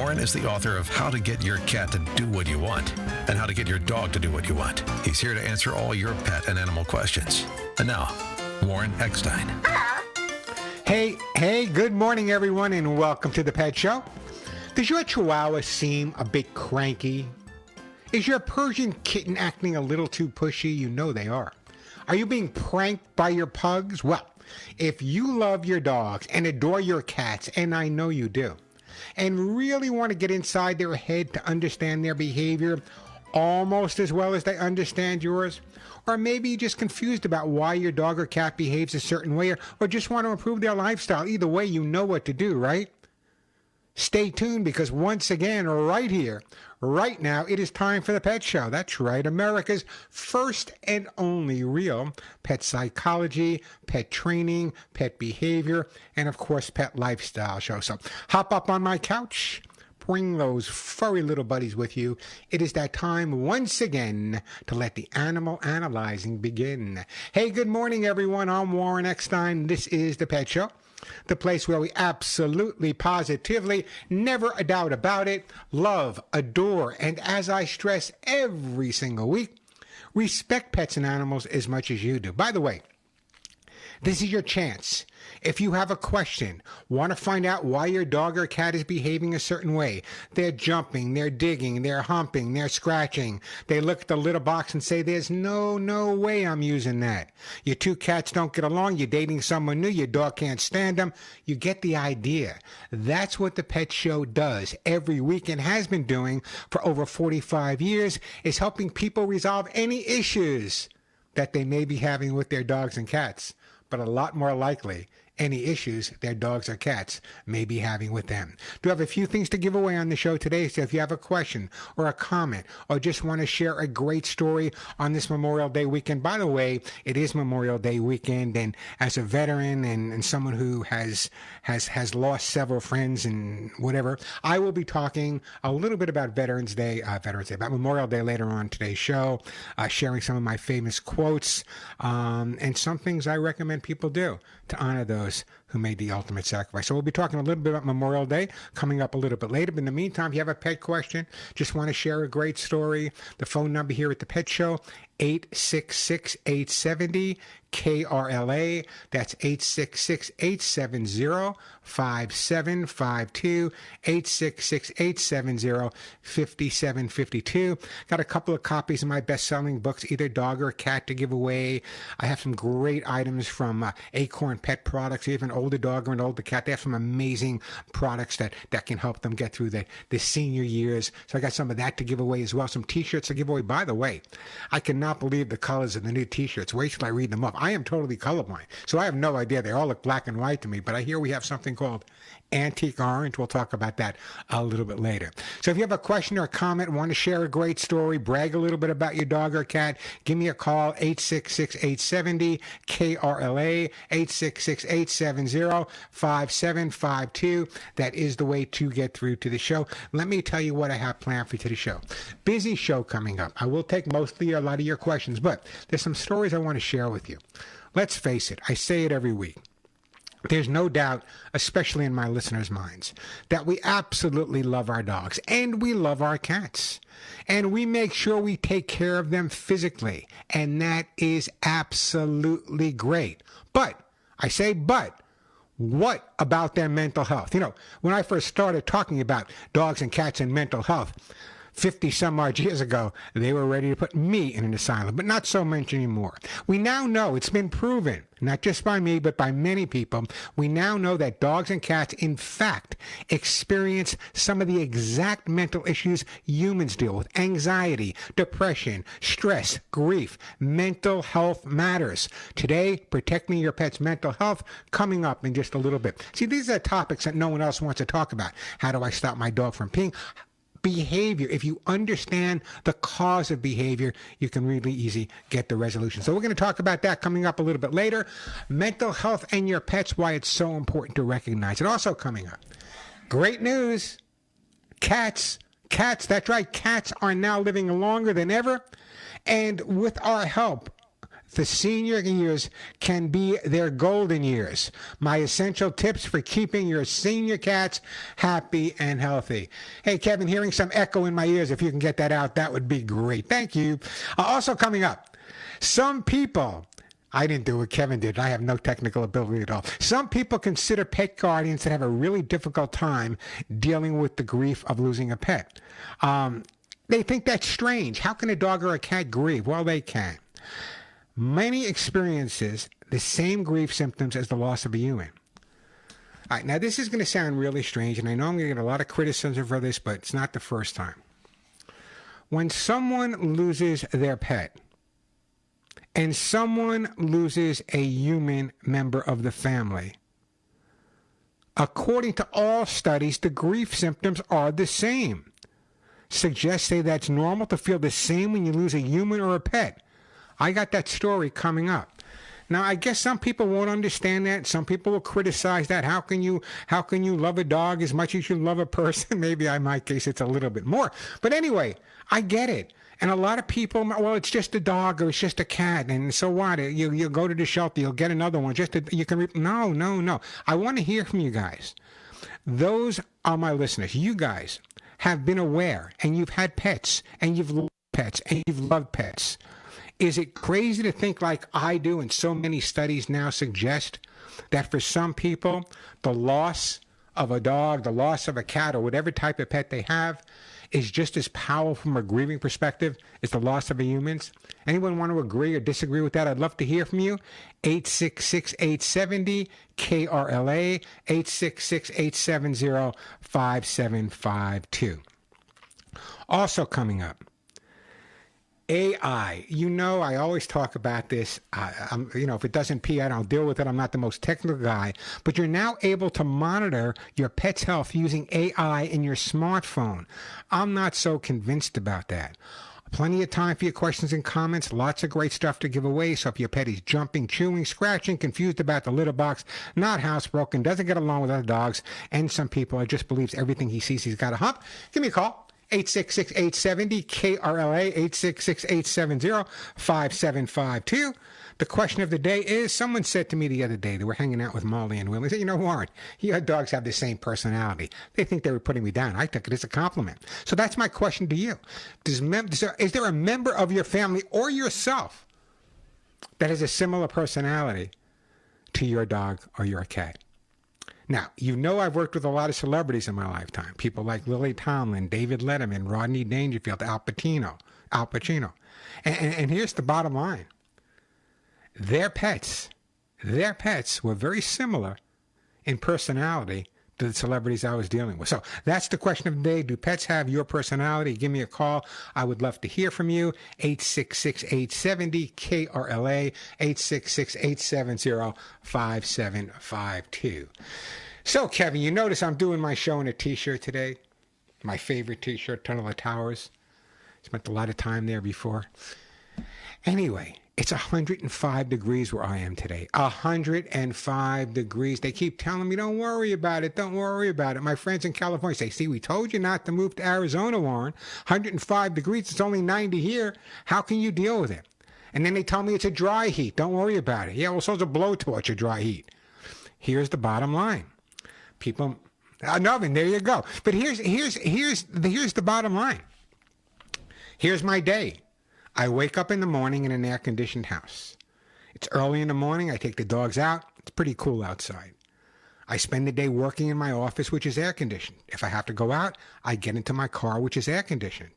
Warren is the author of How to Get Your Cat to Do What You Want and How to Get Your Dog to Do What You Want. He's here to answer all your pet and animal questions. And now, Warren Eckstein. Hey, good morning, everyone, and welcome to the Pet Show. Does your Chihuahua seem a bit cranky? Is your Persian kitten acting a little too pushy? You know they are. Are you being pranked by your pugs? Well, if you love your dogs and adore your cats, and I know you do, and really want to get inside their head to understand their behavior almost as well as they understand yours, or maybe you're just confused about why your dog or cat behaves a certain way, or just want to improve their lifestyle, either way, you know what to do, right? Stay tuned, because once again, right here, right now, it is time for the Pet Show. That's right, America's first and only real pet psychology, pet training, pet behavior, and of course, pet lifestyle show. So hop up on my couch, bring those furry little buddies with you. It is that time once again to let the animal analyzing begin. Hey, good morning, everyone. I'm Warren Eckstein. This is the Pet Show. The place where we absolutely, positively, never a doubt about it, love, adore, and as I stress every single week, respect pets and animals as much as you do. By the way, this is your chance. If you have a question, want to find out why your dog or cat is behaving a certain way, they're jumping, they're digging, they're humping, they're scratching, they look at the litter box and say, there's no way I'm using that. Your two cats don't get along, you're dating someone new, your dog can't stand them. You get the idea. That's what the Pet Show does every week and has been doing for over 45 years, is helping people resolve any issues that they may be having with their dogs and cats. But a lot more likely, any issues their dogs or cats may be having with them. Do have a few things to give away on the show today, so if you have a question or a comment or just want to share a great story on this Memorial Day weekend. By the way, it is Memorial Day weekend, and as a veteran and someone who has lost several friends and whatever, I will be talking a little bit about Veterans Day, about Memorial Day later on today's show, sharing some of my famous quotes and some things I recommend people do to honor those who made the ultimate sacrifice. So we'll be talking a little bit about Memorial Day coming up a little bit later. But in the meantime, if you have a pet question, just want to share a great story, the phone number here at the Pet Show, 866-870-KRLA. That's 866-870-5752, 866-870-5752. Got a couple of copies of my best-selling books, either dog or cat, to give away. I have some great items from Acorn Pet Products. Even older dog or an older cat, they have some amazing products that can help them get through the senior years. So I got some of that to give away as well. Some t-shirts to give away. By the way, I cannot believe the colors of the new t-shirts. Wait till I read them up. I am totally colorblind, so I have no idea. They all look black and white to me, but I hear we have something called antique orange. We'll talk about that a little bit later. So if you have a question or a comment, want to share a great story, brag a little bit about your dog or cat, give me a call, 866-870-KRLA, 866-870-5752. That is the way to get through to the show. Let me tell you what I have planned for today's show. Busy show coming up. I will take mostly a lot of your questions, but there's some stories I want to share with you. Let's face it, I say it every week. There's no doubt, especially in my listeners' minds, that we absolutely love our dogs and we love our cats. And we make sure we take care of them physically. And that is absolutely great. But, I say but, what about their mental health? You know, when I first started talking about dogs and cats and mental health, 50 some odd years ago, they were ready to put me in an asylum, but not so much anymore. We now know, it's been proven, not just by me, but by many people, we now know that dogs and cats, in fact, experience some of the exact mental issues humans deal with. Anxiety, depression, stress, grief. Mental health matters. Today, protecting your pet's mental health, coming up in just a little bit. See, these are topics that no one else wants to talk about. How do I stop my dog from peeing? Behavior. If you understand the cause of behavior, you can really easy get the resolution. So we're going to talk about that coming up a little bit later. Mental health and your pets, why it's so important to recognize it. Also coming up, great news. Cats, that's right. Cats are now living longer than ever. And with our help, The senior years can be their golden years. My essential tips for keeping your senior cats happy and healthy. Hey, Kevin, hearing some echo in my ears. If you can get that out, that would be great. Thank you. Also coming up, some people, I didn't do what Kevin did. I have no technical ability at all. Some people consider pet guardians that have a really difficult time dealing with the grief of losing a pet. They think that's strange. How can a dog or a cat grieve? Well, they can. Many experiences the same grief symptoms as the loss of a human. All right, now this is going to sound really strange, and I know I'm going to get a lot of criticism for this, but it's not the first time. When someone loses their pet, and someone loses a human member of the family, according to all studies, the grief symptoms are the same. Suggests say that's normal to feel the same when you lose a human or a pet. I got that story coming up. Now, I guess some people won't understand that. Some people will criticize that. How can you love a dog as much as you love a person? Maybe in my case, it's a little bit more. But anyway, I get it. And a lot of people, well, it's just a dog or it's just a cat. And so what? You go to the shelter, you'll get another one. No. I want to hear from you guys. Those are my listeners. You guys have been aware, and you've had pets, and you've loved pets, and you've loved pets. Is it crazy to think like I do, and so many studies now suggest that for some people, the loss of a dog, the loss of a cat, or whatever type of pet they have is just as powerful from a grieving perspective as the loss of a human's? Anyone want to agree or disagree with that? I'd love to hear from you. 866-870-KRLA, 866-870-5752. Also coming up, AI. You know, I always talk about this. If it doesn't pee out, I'll deal with it. I'm not the most technical guy. But you're now able to monitor your pet's health using AI in your smartphone. I'm not so convinced about that. Plenty of time for your questions and comments. Lots of great stuff to give away. So if your pet is jumping, chewing, scratching, confused about the litter box, not housebroken, doesn't get along with other dogs, and some people just believes everything he sees he's got a hump, give me a call. 866-870-KRLA, 866-870-5752. The question of the day is, someone said to me the other day, they were hanging out with Molly and Will. They said, Warren, your dogs have the same personality. They think they were putting me down. I took it as a compliment. So that's my question to you. Is there a member of your family or yourself that has a similar personality to your dog or your cat? Now, I've worked with a lot of celebrities in my lifetime. People like Lily Tomlin, David Letterman, Rodney Dangerfield, Al Pacino. And here's the bottom line. Their pets were very similar in personality to the celebrities I was dealing with. So that's the question of the day. Do pets have your personality? Give me a call. I would love to hear from you. 866-870-KRLA, 866-870-5752. So, Kevin, you notice I'm doing my show in a T-shirt today. My favorite T-shirt, Tunnel of Towers. Spent a lot of time there before. Anyway, it's 105 degrees where I am today. 105 degrees. They keep telling me, don't worry about it. Don't worry about it. My friends in California say, see, we told you not to move to Arizona, Warren. 105 degrees. It's only 90 here. How can you deal with it? And then they tell me it's a dry heat. Don't worry about it. Yeah, well, so it's a blowtorch, a dry heat. Here's the bottom line. People, an oven, there you go. But here's the bottom line. Here's my day. I wake up in the morning in an air-conditioned house. It's early in the morning. I take the dogs out. It's pretty cool outside. I spend the day working in my office, which is air-conditioned. If I have to go out, I get into my car, which is air-conditioned.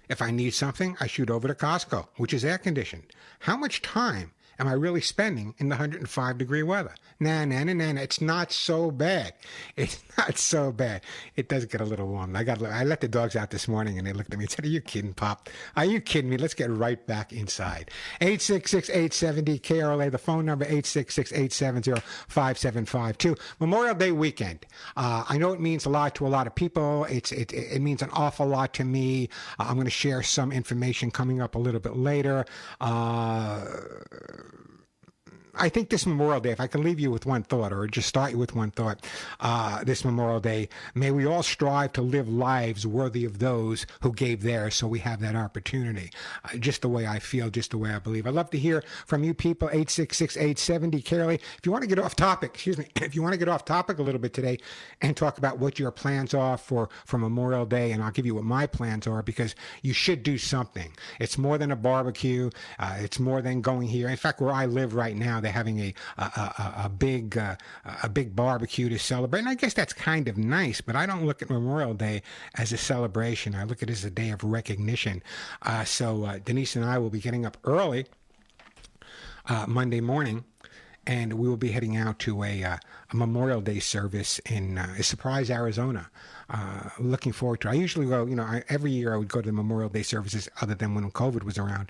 If I need something, I shoot over to Costco, which is air-conditioned. How much time am I really spending in the 105-degree weather? Nah. It's not so bad. It's not so bad. It does get a little warm. I let the dogs out this morning, and they looked at me and said, are you kidding, Pop? Are you kidding me? Let's get right back inside. 866-870-KRLA, the phone number, 866-870-5752. Memorial Day weekend. I know it means a lot to a lot of people. It means an awful lot to me. I'm going to share some information coming up a little bit later. I think this Memorial Day, if I can leave you with one thought or just start you with one thought, this Memorial Day, may we all strive to live lives worthy of those who gave theirs so we have that opportunity. Just the way I feel, just the way I believe. I'd love to hear from you people, 866-870-CAROL. If you want to get off topic, if you want to get off topic a little bit today and talk about what your plans are for Memorial Day, and I'll give you what my plans are, because you should do something. It's more than a barbecue. It's more than going here. In fact, where I live right now, they're having a big barbecue to celebrate. And I guess that's kind of nice, but I don't look at Memorial Day as a celebration. I look at it as a day of recognition. So Denise and I will be getting up early Monday morning, and we will be heading out to a Memorial Day service in Surprise, Arizona. Looking forward to it. I usually go, every year I would go to the Memorial Day services, other than when COVID was around,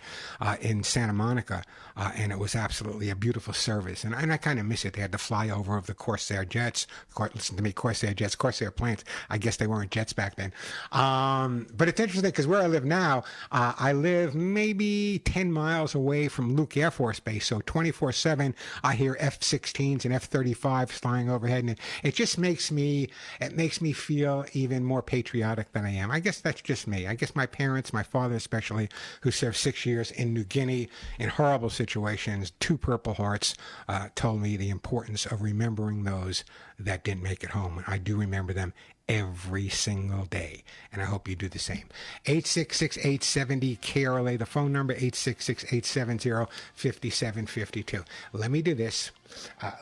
in Santa Monica, and it was absolutely a beautiful service. And I kind of miss it. They had the flyover of the Corsair jets. Listen to me, Corsair jets, Corsair planes. I guess they weren't jets back then. But it's interesting because where I live now, I live maybe 10 miles away from Luke Air Force Base. So 24/7, I hear F-16s and F-35s flying overhead, and it just makes me feel even more patriotic than I am. I guess that's just me. I guess my parents, my father especially, who served 6 years in New Guinea in horrible situations, 2 Purple Hearts, told me the importance of remembering those that didn't make it home. I do remember them every single day, and I hope you do the same. 866-870-KRLA, the phone number, 866-870-5752. Let me do this.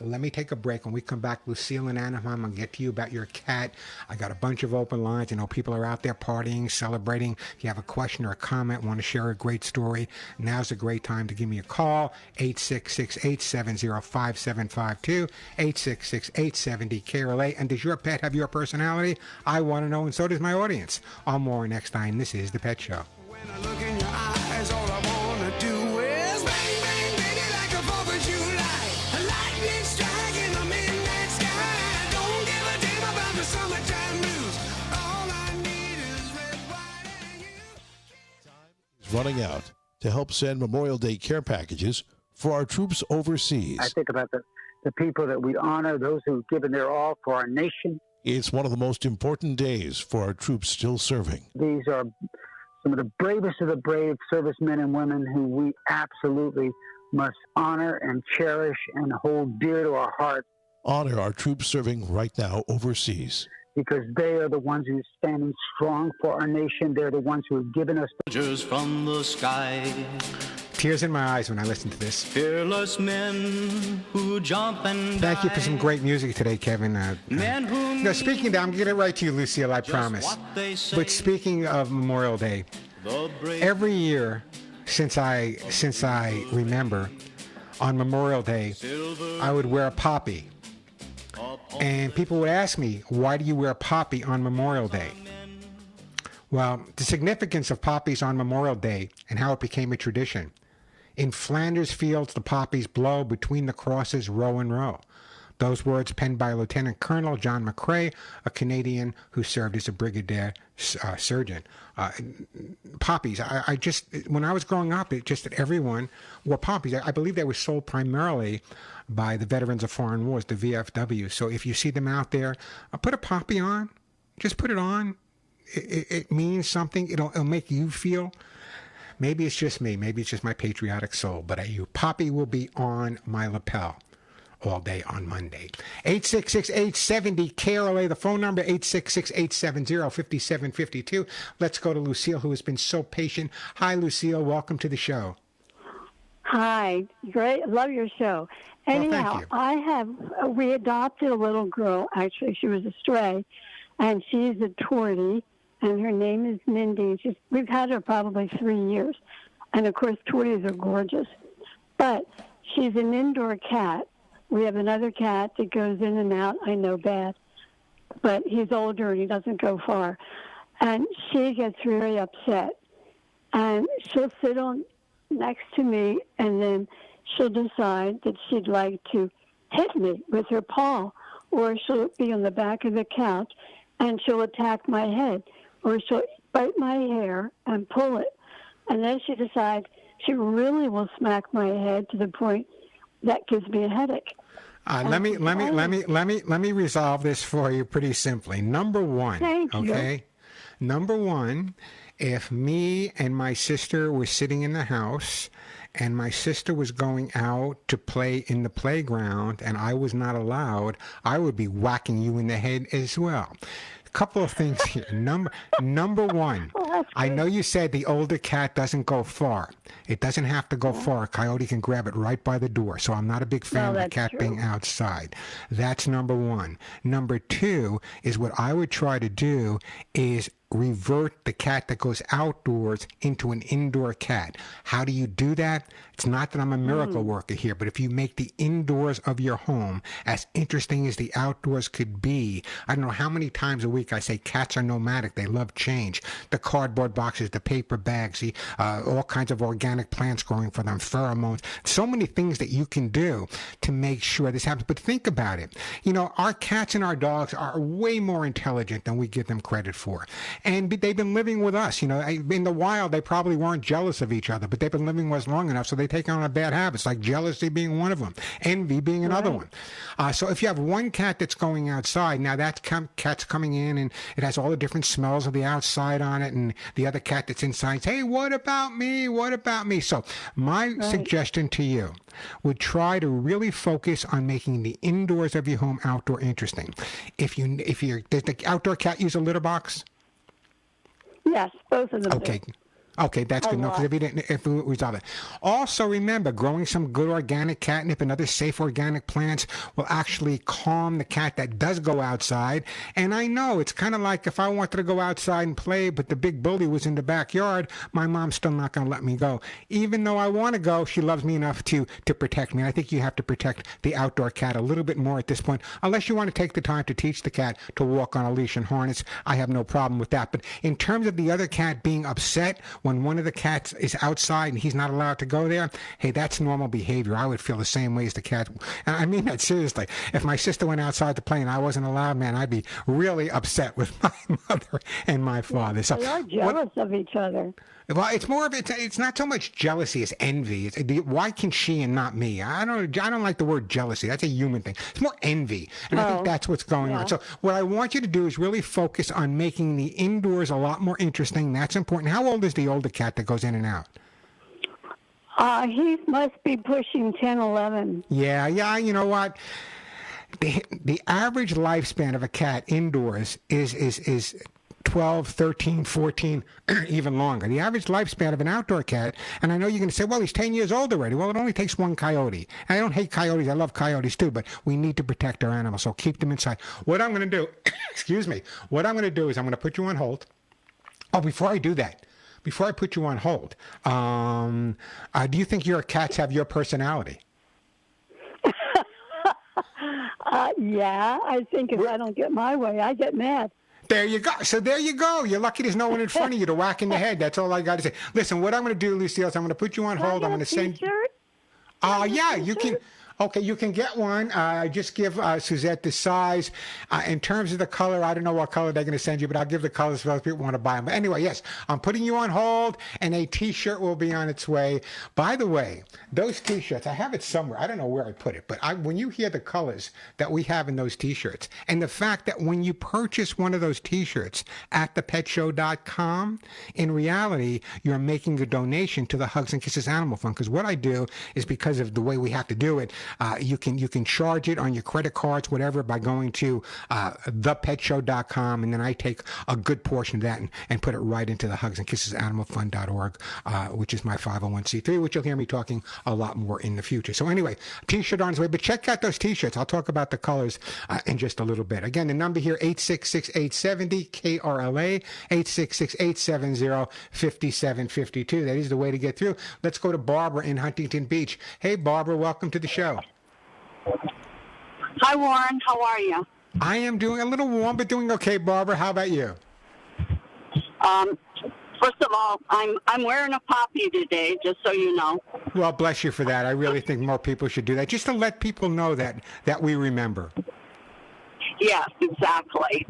Let me take a break. When we come back, Lucille in Anaheim, I'll get to you about your cat. I got a bunch of open lines. I know people are out there partying, celebrating. If you have a question or a comment, want to share a great story, now's a great time to give me a call, 866-870-5752, 866-870-KRLA. And does your pet have your personality? I want to know, and so does my audience. I'm Warren Eckstein. This is The Pet Show. When I look in your eyes, all I want to do is bang, bang, baby, like a 4th of July. A lightning strike in the midnight sky. Don't give a damn about the summertime blues. All I need is red, white, and you. Time is running out to help send Memorial Day care packages for our troops overseas. I think about the people that we honor, those who've given their all for our nation. It's one of the most important days for our troops still serving. These are some of the bravest of the brave servicemen and women who we absolutely must honor and cherish and hold dear to our hearts. Honor our troops serving right now overseas, because they are the ones who are standing strong for our nation. They're the ones who have given us Soldiers from the sky, Tears in my eyes when I listen to this. fearless men who jump and Thank you for some great music today, Kevin. men who Speaking of, I'm going to get right to you, Lucille, I promise. what they say. But speaking of Memorial Day, The brave every year since I remember, on Memorial Day, I would wear a poppy. And people would ask me, why do you wear a poppy on Memorial Day? Well, the significance of poppies on Memorial Day and how it became a tradition. In Flanders fields, the poppies blow between the crosses row and row. Those words penned by Lieutenant Colonel John McCrae, a Canadian who served as a brigadier surgeon. Poppies, I just, when I was growing up, it just that everyone wore poppies. I believe they were sold primarily by the Veterans of Foreign Wars, the VFW. So if you see them out there, put a poppy on. Just put it on. It means something. It'll make you feel. Maybe it's just me. Maybe it's just my patriotic soul. But a poppy will be on my lapel all day on Monday. 866-870-KRLA, the phone number, 866-870-5752. Let's go to Lucille, who has been so patient. Hi, Lucille. Welcome to the show. Hi. Great. Love your show. Anyhow, you. we adopted a little girl. Actually, she was a stray, and she's a tortie, and her name is Mindy. We've had her probably 3 years. And, of course, torties are gorgeous. But she's an indoor cat. We have another cat that goes in and out. I know bad. But he's older and he doesn't go far. And she gets very upset. And she'll sit on next to me, and then she'll decide that she'd like to hit me with her paw. Or she'll be on the back of the couch, and she'll attack my head. Or she'll bite my hair and pull it. And then she decides she really will smack my head to the point that gives me a headache. Let me resolve this for you pretty simply. Number one, Thank you. okay? Number one, if me and my sister were sitting in the house and my sister was going out to play in the playground and I was not allowed, I would be whacking you in the head as well. Couple of things here. Number one, I know you said the older cat doesn't go far. It doesn't have to go far. A coyote can grab it right by the door. So I'm not a big fan of the cat being outside. That's number one. Number two is what I would try to do is revert the cat that goes outdoors into an indoor cat. How do you do that? It's not that I'm a miracle worker here, but if you make the indoors of your home as interesting as the outdoors could be, I don't know how many times a week I say cats are nomadic. They love change. The cardboard boxes, the paper bags, all kinds of organic plants growing for them, pheromones, so many things that you can do to make sure this happens. But think about it. You know, our cats and our dogs are way more intelligent than we give them credit for. And they've been living with us. You know, in the wild, they probably weren't jealous of each other, but they've been living with us long enough, so they take on bad habits, like jealousy being one of them, envy being another one. So if you have one cat that's going outside, now that cat's coming in and it has all the different smells of the outside on it, and the other cat that's inside says, hey, what about me? What about me? So my suggestion to you would try to really focus on making the indoors of your home outdoor interesting. Does the outdoor cat use a litter box? Yes, both of them. Okay. Okay, that's good enough, because if we resolve it. Also, remember, growing some good organic catnip and other safe organic plants will actually calm the cat that does go outside. And I know it's kind of like if I wanted to go outside and play, but the big bully was in the backyard, my mom's still not going to let me go. Even though I want to go, she loves me enough to protect me. I think you have to protect the outdoor cat a little bit more at this point, unless you want to take the time to teach the cat to walk on a leash and harness. I have no problem with that. But in terms of the other cat being upset when one of the cats is outside and he's not allowed to go there, hey, that's normal behavior. I would feel the same way as the cat. I mean that seriously. If my sister went outside to play and I wasn't allowed, man, I'd be really upset with my mother and my father. So they are jealous of each other. Well, it's more of it's not so much jealousy as envy. Why can she and not me? I don't like the word jealousy. That's a human thing. It's more envy, and I think that's what's going on. So what I want you to do is really focus on making the indoors a lot more interesting. That's important. How old is the older cat that goes in and out? He must be pushing 10, 11. Yeah. You know what? The average lifespan of a cat indoors is 12, 13, 14, even longer. The average lifespan of an outdoor cat, and I know you're going to say, well, he's 10 years old already. Well, it only takes one coyote. And I don't hate coyotes. I love coyotes too, but we need to protect our animals, so keep them inside. What I'm going to do, what I'm going to do is I'm going to put you on hold. Oh, before I do that, before I put you on hold, do you think your cats have your personality? Yeah, I think if I don't get my way, I get mad. There you go. So there you go. You're lucky there's no one in front of you to whack in the head. That's all I got to say. Listen, what I'm going to do, Lucille, is I'm going to put you on hold. I'm going to send. Yeah, you can. Okay, you can get one. Just give Suzette the size. In terms of the color, I don't know what color they're going to send you, but I'll give the colors for those people who want to buy them. But anyway, yes, I'm putting you on hold, and a T-shirt will be on its way. By the way, those T-shirts, I have it somewhere. I don't know where I put it, but when you hear the colors that we have in those T-shirts, and the fact that when you purchase one of those T-shirts at thepetshow.com, in reality, you're making a donation to the Hugs and Kisses Animal Fund. Because what I do is, because of the way we have to do it, you can charge it on your credit cards, whatever, by going to thepetshow.com, and then I take a good portion of that and put it right into the Hugs and Kisses Animal Fund.org, which is my 501c3, which you'll hear me talking a lot more in the future. So anyway, T-shirt on its way, but check out those T-shirts. I'll talk about the colors in just a little bit. Again, the number here, 866-870-KRLA, 866-870-5752. That is the way to get through. Let's go to Barbara in Huntington Beach. Hey, Barbara, welcome to the show. Hi, Warren. How are you? I am doing a little warm, but doing okay, Barbara. How about you? First of all, I'm wearing a poppy today, just so you know. Well, bless you for that. I really think more people should do that, just to let people know that we remember. Yes, exactly.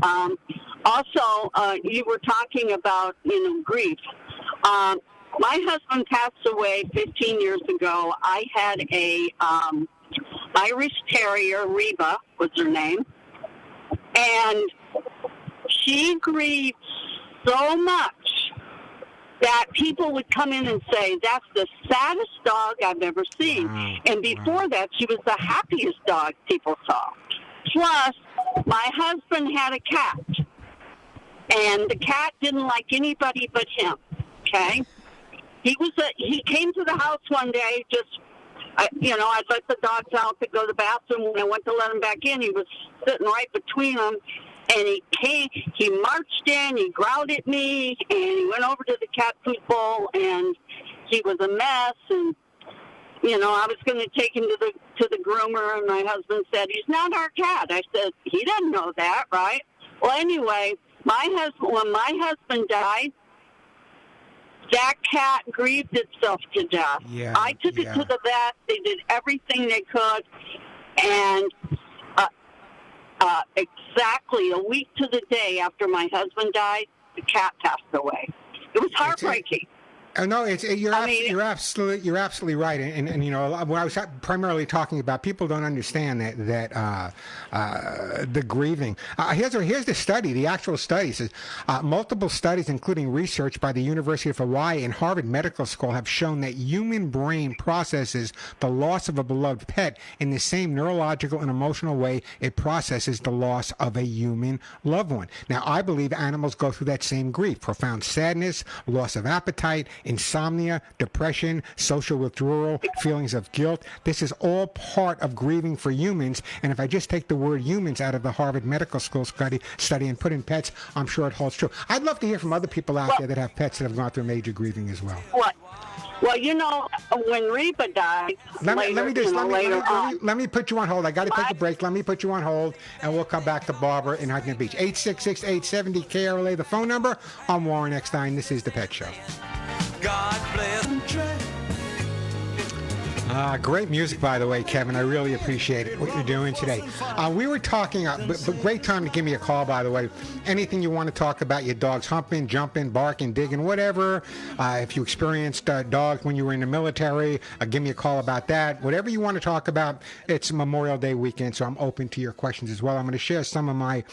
Also, you were talking about, grief. My husband passed away 15 years ago. I had a Irish Terrier, Reba was her name. And she grieved so much that people would come in and say, that's the saddest dog I've ever seen. Wow. And before that, she was the happiest dog people saw. Plus, my husband had a cat. And the cat didn't like anybody but him, okay? He came to the house one day, I'd let the dogs out to go to the bathroom. When I went to let him back in, he was sitting right between them. And he marched in, he growled at me, and he went over to the cat food bowl, and he was a mess. And, I was going to take him to the groomer, and my husband said, he's not our cat. I said, he doesn't know that, right? Well, anyway, when my husband died, that cat grieved itself to death. Yeah, I took it to the vet. They did everything they could, and exactly a week to the day after my husband died, the cat passed away. It was heartbreaking. No, you're absolutely right, and when I was primarily talking about, people don't understand that the grieving. Here's the study, the actual study says multiple studies, including research by the University of Hawaii and Harvard Medical School, have shown that human brain processes the loss of a beloved pet in the same neurological and emotional way it processes the loss of a human loved one. Now, I believe animals go through that same grief: profound sadness, loss of appetite, insomnia, depression, social withdrawal, feelings of guilt. This is all part of grieving for humans. And if I just take the word humans out of the Harvard Medical School study and put in pets, I'm sure it holds true. I'd love to hear from other people out there that have pets that have gone through major grieving as well. What? Well, when Reba died, let me put you on hold. I got to take a break. Let me put you on hold, and we'll come back to Barbara in Huntington Beach. 866-870-KRLA, the phone number. I'm Warren Eckstein. This is The Pet Show. God bless. Great music, by the way, Kevin. I really appreciate it, what you're doing today. We were talking, but great time to give me a call, by the way. Anything you want to talk about, your dogs humping, jumping, barking, digging, whatever. If you experienced dogs when you were in the military, give me a call about that. Whatever you want to talk about, it's Memorial Day weekend, so I'm open to your questions as well. I'm going to share some of my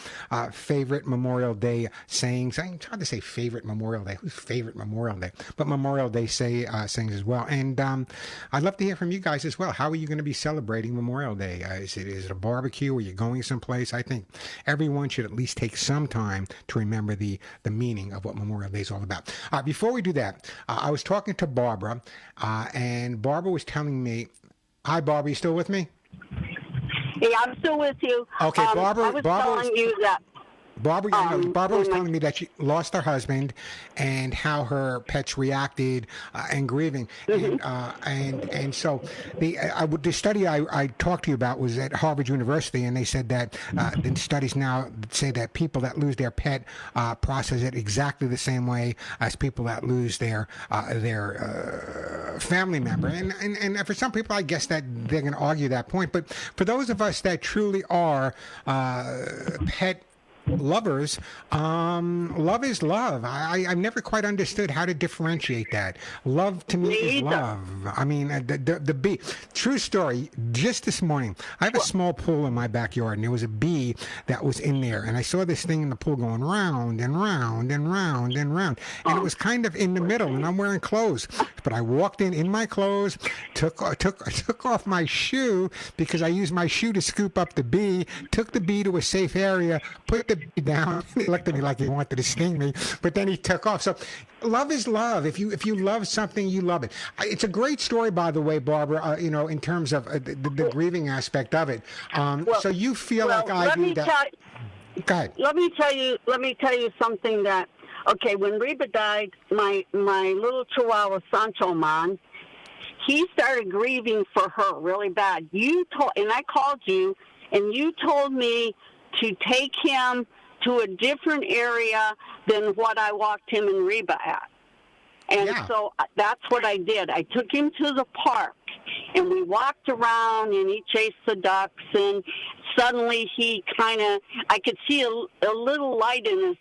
favorite Memorial Day sayings. It's hard to say favorite Memorial Day. Who's favorite Memorial Day? But Memorial Day sayings as well. And I'd love to hear from you guys as well. How are you going to be celebrating Memorial Day? Is it a barbecue? Are you going someplace? I think everyone should at least take some time to remember the meaning of what Memorial Day is all about. Before we do that, I was talking to Barbara, and Barbara was telling me, hi, Barbara, you still with me? Yeah, I'm still with you. Okay, Barbara. I was telling you that. Barbara was telling me that she lost her husband and how her pets reacted and grieving. Mm-hmm. And so the study I talked to you about was at Harvard University, and they said that the studies now say that people that lose their pet process it exactly the same way as people that lose their family member. And for some people, I guess that they're going to argue that point. But for those of us that truly are pet lovers, love is love. I've never quite understood how to differentiate that. Love to me is love. I mean, the bee. True story. Just this morning, I have a small pool in my backyard, and there was a bee that was in there, and I saw this thing in the pool going round and round and round and round, and it was kind of in the middle, and I'm wearing clothes, but I walked in my clothes, took off my shoe because I used my shoe to scoop up the bee, took the bee to a safe area, put the bee down. He looked at me like he wanted to sting me, but then he took off. So love is love. If you love something, you love it. It's a great story, by the way, Barbara, in terms of the grieving aspect of it. So you feel like I do that. Go ahead. Let me tell you something that, okay, when Reba died, my little Chihuahua Sancho Man, he started grieving for her really bad. And I called you, and you told me to take him to a different area than what I walked him and Reba at. And so that's what I did. I took him to the park, and we walked around, and he chased the ducks, and suddenly I could see a little light in his,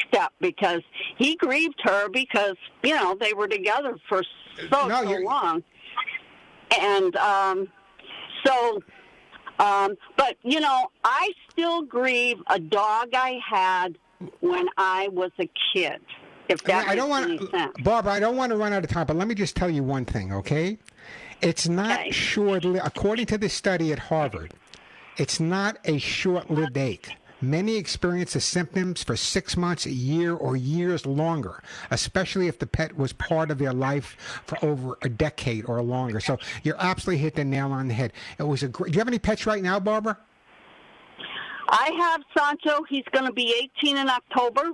step, because he grieved her because, they were together for so long. And So, but, you know, I still grieve a dog I had when I was a kid, if that I don't makes any want sense. Barbara, I don't want to run out of time, but let me just tell you one thing, okay? It's not Okay. short-lived. According to this study at Harvard, it's not a short-lived ache. Many experience the symptoms for 6 months, a year, or years longer, especially if the pet was part of their life for over a decade or longer. So you're absolutely hit the nail on the head. It was a great. Do you have any pets right now, Barbara? I have Sancho. He's going to be 18 in October.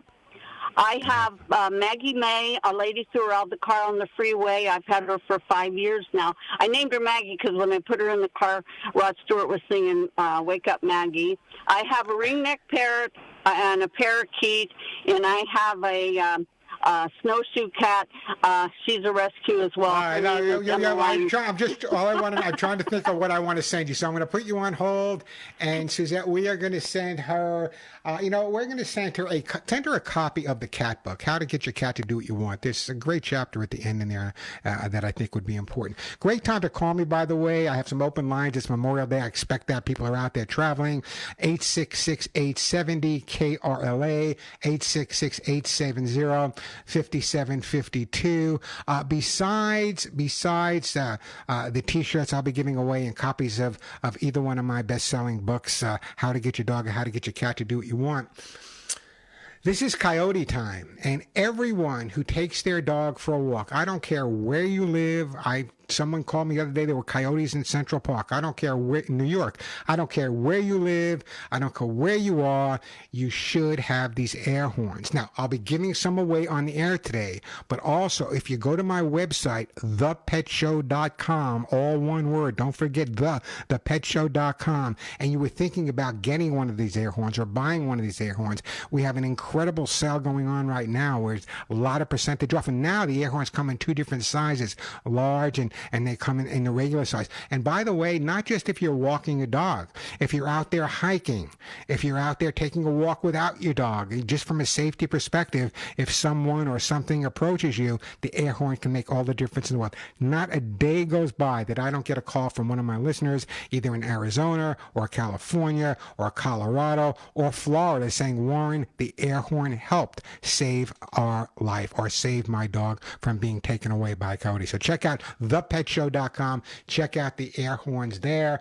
I have Maggie May, a lady threw her out of the car on the freeway. I've had her for 5 years now. I named her Maggie because when I put her in the car, Rod Stewart was singing Wake Up Maggie. I have a ringneck parrot and a parakeet, and I have a snowshoe cat. She's a rescue as well. All right, I'm trying to think of what I want to send you. So I'm going to put you on hold, and Suzette, we are going to send her. We're going to send her a copy of the cat book, How to Get Your Cat to Do What You Want. There's a great chapter at the end in there that I think would be important. Great time to call me, by the way. I have some open lines. It's Memorial Day. I expect that people are out there traveling. 866-870-KRLA, 866-870-5752. Besides the T-shirts I'll be giving away and copies of either one of my best-selling books, How to Get Your Dog or How to Get Your Cat to Do What You Want. This is coyote time, and everyone who takes their dog for a walk, I don't care where you live. Someone called me the other day, there were coyotes in Central Park. I don't care where, in New York. I don't care where you live. I don't care where you are. You should have these air horns. Now, I'll be giving some away on the air today, but also if you go to my website, thepetshow.com, all one word, don't forget thepetshow.com, and you were thinking about getting one of these air horns or buying one of these air horns, we have an incredible sale going on right now where it's a lot of percentage off. And now the air horns come in two different sizes, large and they come in the regular size. And by the way, not just if you're walking a dog, if you're out there hiking, if you're out there taking a walk without your dog, just from a safety perspective, if someone or something approaches you, the air horn can make all the difference in the world. Not a day goes by that I don't get a call from one of my listeners, either in Arizona or California or Colorado or Florida, saying, Warren, the air horn helped save our life or save my dog from being taken away by a coyote. So check out thepetshow.com. Check out the air horns there.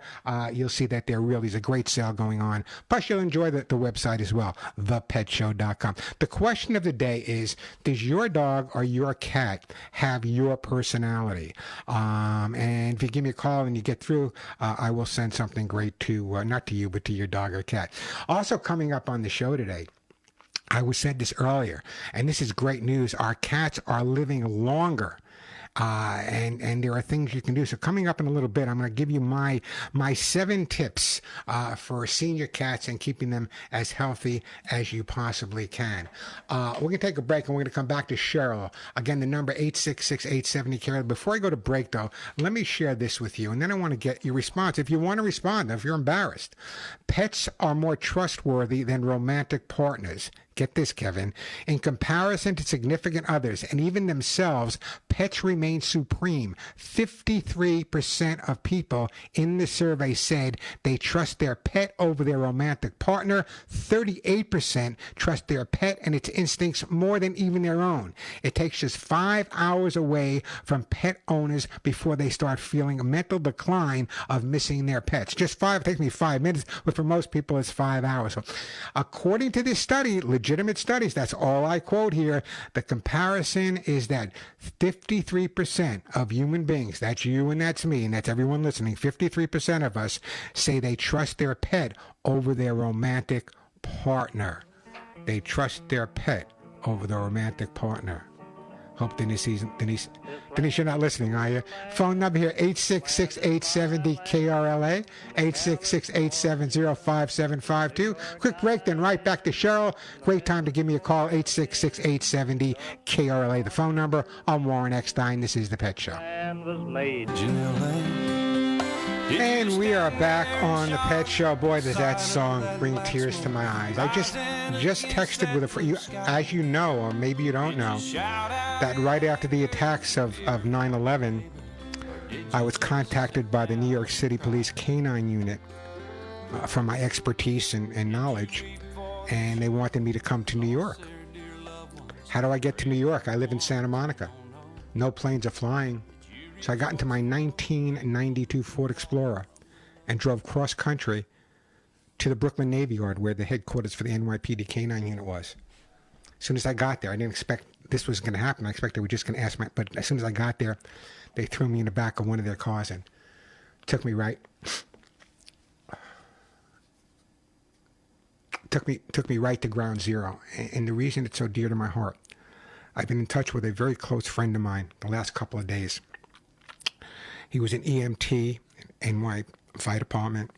You'll see that there's a great sale going on. Plus, you'll enjoy the website as well, thepetshow.com. The question of the day is, does your dog or your cat have your personality? And if you give me a call and you get through, I will send something great to, not to you, but to your dog or cat. Also coming up on the show today, I said this earlier, and this is great news. Our cats are living longer. And there are things you can do. So coming up in a little bit, I'm going to give you my 7 tips for senior cats and keeping them as healthy as you possibly can. We're going to take a break, and we're going to come back to Cheryl. Again, the number 866-870-KRLA. Before I go to break, though, let me share this with you, and then I want to get your response. If you want to respond, if you're embarrassed, pets are more trustworthy than romantic partners. Get this, Kevin. In comparison to significant others and even themselves, pets remain supreme. 53% of people in the survey said they trust their pet over their romantic partner. 38% trust their pet and its instincts more than even their own. It takes just 5 hours away from pet owners before they start feeling a mental decline of missing their pets. Just 5, it takes me 5 minutes, but for most people it's 5 hours. So, according to this study, legitimate studies, that's all I quote here, the comparison is that 53% of human beings, that's you and that's me and that's everyone listening, 53% of us say they trust their pet over their romantic partner. They trust their pet over their romantic partner. Hope Denise, you're not listening, are you? Phone number here, 866-870-KRLA, 866-870-5752. Quick break, then right back to Cheryl. Great time to give me a call, 866-870-KRLA. The phone number. I'm Warren Eckstein. This is The Pet Show. And we are back on The Pet Show. Boy, does that song bring tears to my eyes. I just texted with a friend, as you know, or maybe you don't know, that right after the attacks of 9/11, I was contacted by the New York City Police Canine Unit for my expertise and knowledge, and they wanted me to come to New York. How do I get to New York? I live in Santa Monica. No planes are flying. So I got into my 1992 Ford Explorer and drove cross country to the Brooklyn Navy Yard where the headquarters for the NYPD Canine Unit was. As soon as I got there, I didn't expect this was going to happen. I expected they were just going to ask me, but as soon as I got there, they threw me in the back of one of their cars and took me right to ground zero. And the reason it's so dear to my heart, I've been in touch with a very close friend of mine the last couple of days. He was an EMT in my fire department.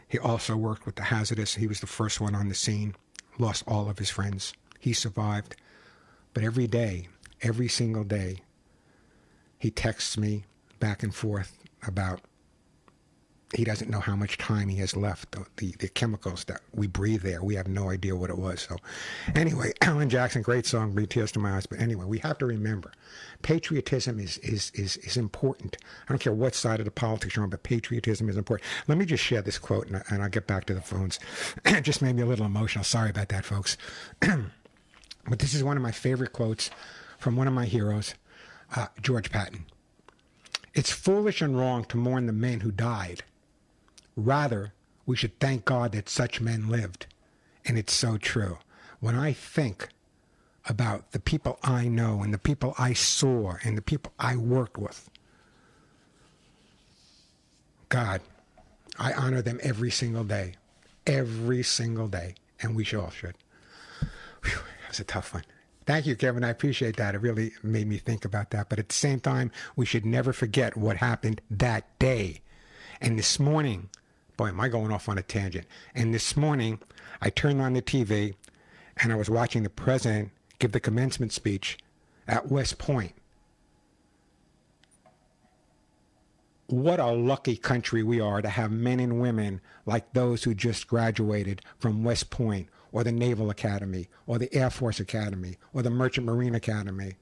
He also worked with the hazardous. He was the first one on the scene. Lost all of his friends. He survived. But every day, every single day, he texts me back and forth about he doesn't know how much time he has left. The chemicals that we breathe there, we have no idea what it was. So anyway, Alan Jackson, great song, Bring Tears to My Eyes. But anyway, we have to remember, patriotism is important. I don't care what side of the politics you're on, but patriotism is important. Let me just share this quote, and I'll get back to the phones. It just made me a little emotional. Sorry about that, folks. But this is one of my favorite quotes from one of my heroes, George Patton. It's foolish and wrong to mourn the men who died. Rather, we should thank God that such men lived. And it's so true. When I think about the people I know and the people I saw and the people I worked with, God, I honor them every single day. Every single day. And we all should. Whew, that was a tough one. Thank you, Kevin. I appreciate that. It really made me think about that. But at the same time, we should never forget what happened that day. And this morning, boy, am I going off on a tangent. And this morning, I turned on the TV, and I was watching the president give the commencement speech at West Point. What a lucky country we are to have men and women like those who just graduated from West Point, or the Naval Academy, or the Air Force Academy, or the Merchant Marine Academy.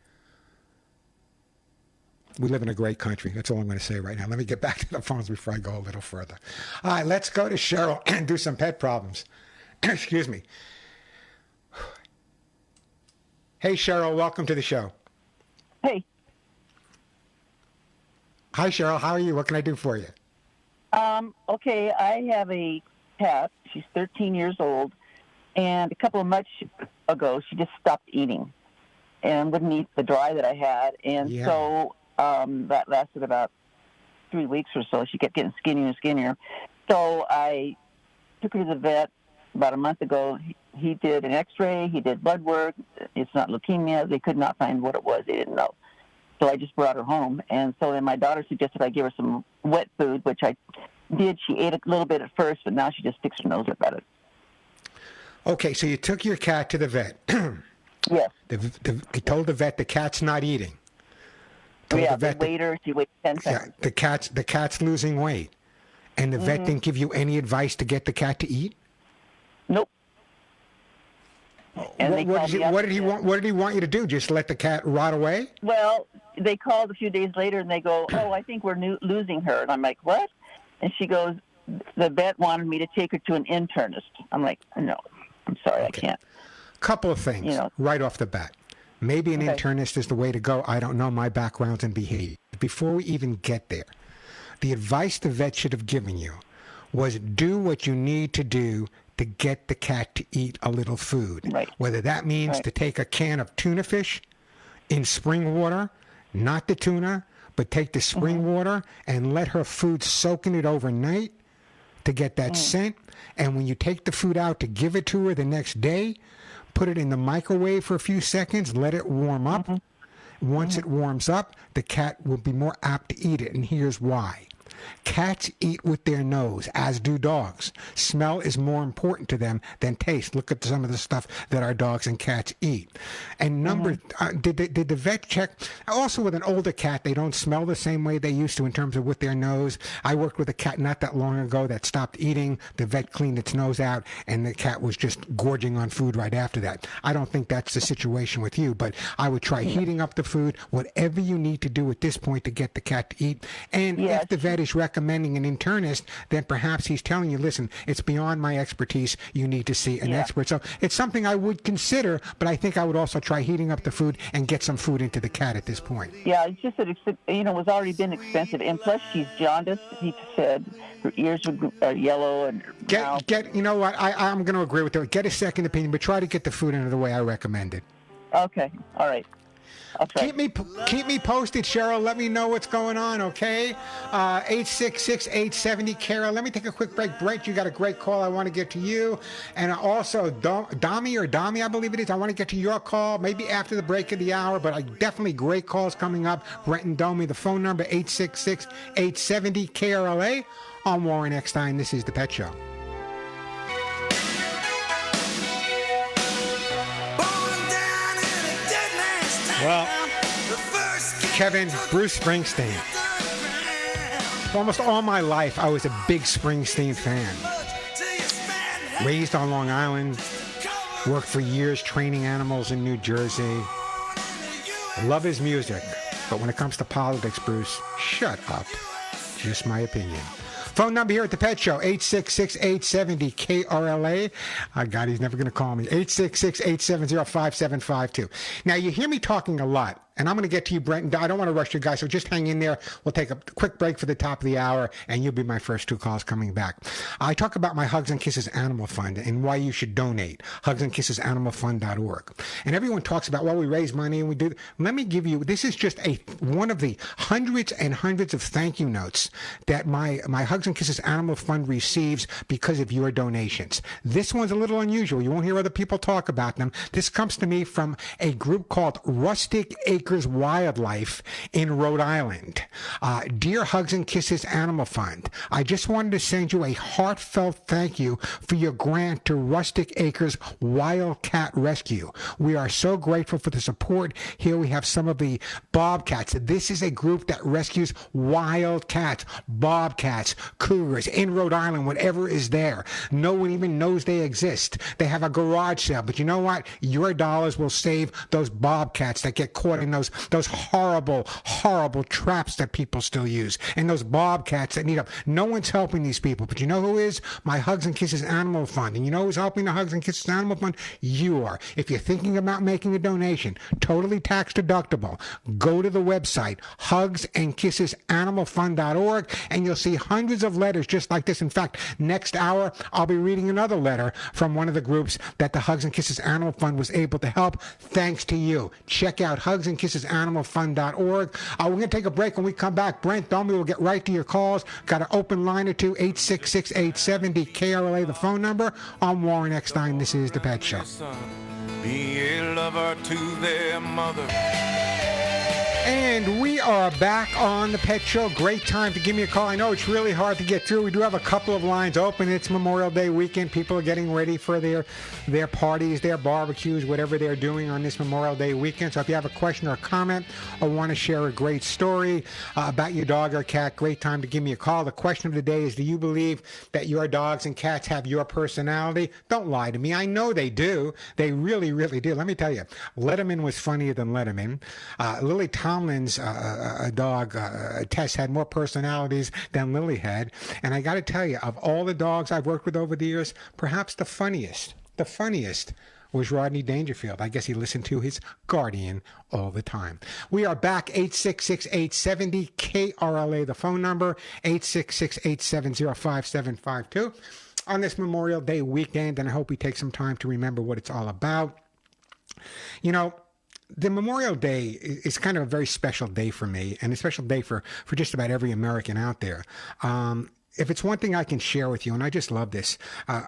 We live in a great country. That's all I'm going to say right now. Let me get back to the phones before I go a little further. All right, let's go to Cheryl and do some pet problems. Excuse me. Hey, Cheryl, welcome to the show. Hey. Hi, Cheryl. How are you? What can I do for you? Okay, I have a cat. She's 13 years old. And a couple of months ago, she just stopped eating and wouldn't eat the dry that I had. And so that lasted about 3 weeks or so. She kept getting skinnier and skinnier. So I took her to the vet about a month ago. He did an x-ray. He did blood work. It's not leukemia. They could not find what it was. They didn't know. So I just brought her home. And so then my daughter suggested I give her some wet food, which I did. She ate a little bit at first, but now she just sticks her nose up at it. Okay, so you took your cat to the vet. Yes. You told the vet the cat's not eating. Yeah, the weighed her. She weighed 10 pounds. Yeah, the cat's losing weight. And the vet didn't give you any advice to get the cat to eat? Nope. And what did he want you to do? Just let the cat rot away? Well, they called a few days later and they go, "Oh, I think we're losing her." And I'm like, "What?" And she goes, "The vet wanted me to take her to an internist." I'm like, "No, I'm sorry, I can't." Couple of things right off the bat. Maybe an internist is the way to go. I don't know. My background's in behavior. Before we even get there, the advice the vet should have given you was do what you need to do to get the cat to eat a little food. Right. Whether that means to take a can of tuna fish in spring water, not the tuna, but take the spring water and let her food soak in it overnight to get that scent. And when you take the food out to give it to her the next day, put it in the microwave for a few seconds, let it warm up. Once it warms up, the cat will be more apt to eat it. And here's why. Cats eat with their nose, as do dogs. Smell is more important to them than taste. Look at some of the stuff that our dogs and cats eat. And did the vet check? Also, with an older cat, they don't smell the same way they used to in terms of with their nose. I worked with a cat not that long ago that stopped eating. The vet cleaned its nose out, and the cat was just gorging on food right after that. I don't think that's the situation with you, but I would try heating up the food, whatever you need to do at this point to get the cat to eat. And if the vet is recommending an internist, then perhaps he's telling you, listen, it's beyond my expertise. You need to see an expert. So it's something I would consider, but I think I would also try heating up the food and get some food into the cat at this point. Yeah, it's just that it was already been expensive, and plus she's jaundiced. He said her ears are yellow and you know what? I'm going to agree with you. Get a second opinion, but try to get the food into the way I recommended. Okay, all right. Keep me posted, Cheryl. Let me know what's going on, okay? 866-870-CAROL. Let me take a quick break. Brent, you got a great call. I want to get to you. And also, Domi, I believe it is. I want to get to your call, maybe after the break of the hour, but definitely great calls coming up. Brent and Domi, the phone number, 866-870-KRLA. I'm Warren Eckstein. This is The Pet Show. Well, Kevin, Bruce Springsteen. Almost all my life, I was a big Springsteen fan. Raised on Long Island, worked for years training animals in New Jersey. Love his music, but when it comes to politics, Bruce, shut up. Just my opinion. Phone number here at the Pet Show, 866-870-KRLA. God, he's never going to call me. 866-870-5752. Now, you hear me talking a lot, and I'm going to get to you, Brent. I don't want to rush you guys, so just hang in there. We'll take a quick break for the top of the hour, and you'll be my first two calls coming back. I talk about my Hugs and Kisses Animal Fund and why you should donate, hugsandkissesanimalfund.org. And everyone talks about, well, we raise money and we do. Let me give you, this is just one of the hundreds and hundreds of thank you notes that my Hugs and Kisses Animal Fund receives because of your donations. This one's a little unusual. You won't hear other people talk about them. This comes to me from a group called Rustic Acres Wildlife in Rhode Island. Dear Hugs and Kisses Animal Fund, I just wanted to send you a heartfelt thank you for your grant to Rustic Acres Wildcat Rescue. We are so grateful for the support. Here we have some of the bobcats. This is a group that rescues wild cats, bobcats, cougars in Rhode Island, whatever is there. No one even knows they exist. They have a garage sale, but you know what? Your dollars will save those bobcats that get caught in those horrible, horrible traps that people still use, and those bobcats that need help. No one's helping these people, but you know who is? My Hugs and Kisses Animal Fund. And you know who's helping the Hugs and Kisses Animal Fund? You are. If you're thinking about making a donation, totally tax deductible, go to the website, hugsandkissesanimalfund.org, and you'll see hundreds of letters just like this. In fact, next hour, I'll be reading another letter from one of the groups that the Hugs and Kisses Animal Fund was able to help, thanks to you. Check out hugsandkissesanimalfund.org. We're going to take a break. When we come back, Brent, Domi will get right to your calls. Got an open line or two, 866-870-KRLA, the phone number. I'm Warren Eckstein. This is The Pet Show. Be a lover to their mother. And we are back on The Pet Show. Great time to give me a call. I know it's really hard to get through. We do have a couple of lines open. It's Memorial Day weekend. People are getting ready for their parties, their barbecues, whatever they're doing on this Memorial Day weekend. So if you have a question or a comment or want to share a great story about your dog or cat, great time to give me a call. The question of the day is, do you believe that your dogs and cats have your personality? Don't lie to me. I know they do. They really, really do. Let me tell you, Letterman was funnier than Letterman. Lily Tomlin's dog, Tess, had more personalities than Lily had. And I got to tell you, of all the dogs I've worked with over the years, perhaps the funniest was Rodney Dangerfield. I guess he listened to his guardian all the time. We are back, 866-870-KRLA, the phone number, 866-870-5752. On this Memorial Day weekend, and I hope we take some time to remember what it's all about. You know, the Memorial Day is kind of a very special day for me, and a special day for just about every American out there. If it's one thing I can share with you, and I just love this,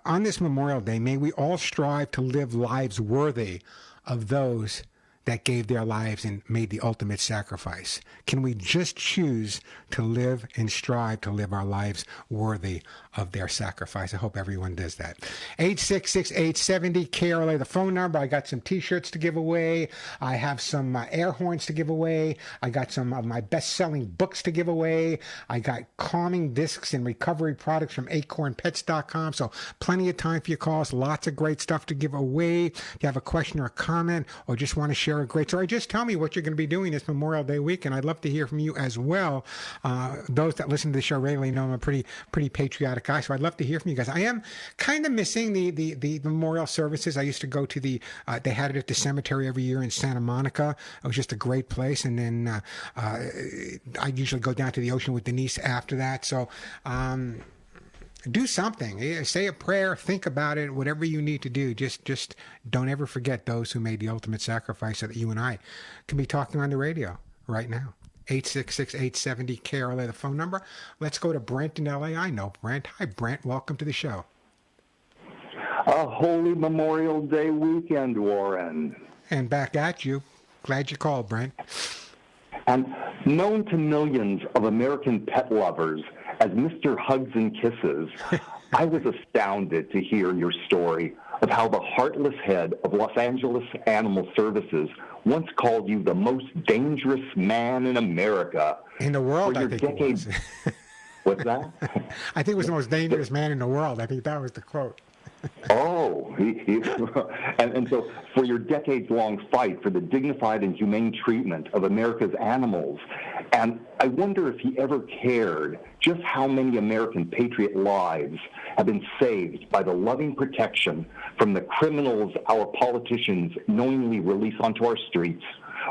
on this Memorial Day, may we all strive to live lives worthy of those that gave their lives and made the ultimate sacrifice? Can we just choose to live and strive to live our lives worthy of their sacrifice? I hope everyone does that. 866-870-KRLA, the phone number. I got some T-shirts to give away. I have some air horns to give away. I got some of my best-selling books to give away. I got calming discs and recovery products from acornpets.com. So plenty of time for your calls. Lots of great stuff to give away. If you have a question or a comment or just want to share a great story, just tell me what you're going to be doing this Memorial Day weekend. I'd love to hear from you as well. Those that listen to the show regularly know I'm a pretty patriotic guy, so I'd love to hear from you guys. I am kind of missing the memorial services. I used to go to they had it at the cemetery every year in Santa Monica. It was just a great place. And then I usually go down to the ocean with Denise after that. So do something. Say a prayer. Think about it. Whatever you need to do. Just don't ever forget those who made the ultimate sacrifice so that you and I can be talking on the radio right now. 866-870-KRLA, the phone number. Let's go to Brent in LA. I know Brent. Hi, Brent. Welcome to the show. A holy Memorial Day weekend, Warren. And back at you. Glad you called, Brent. And known to millions of American pet lovers as Mr. Hugs and Kisses, I was astounded to hear your story of how the heartless head of Los Angeles Animal Services once called you the most dangerous man in America. In the world, I think it was. What's that? I think it was the most dangerous man in the world. I think that was the quote. Oh, and so for your decades-long fight for the dignified and humane treatment of America's animals, and I wonder if he ever cared just how many American patriot lives have been saved by the loving protection from the criminals our politicians knowingly release onto our streets,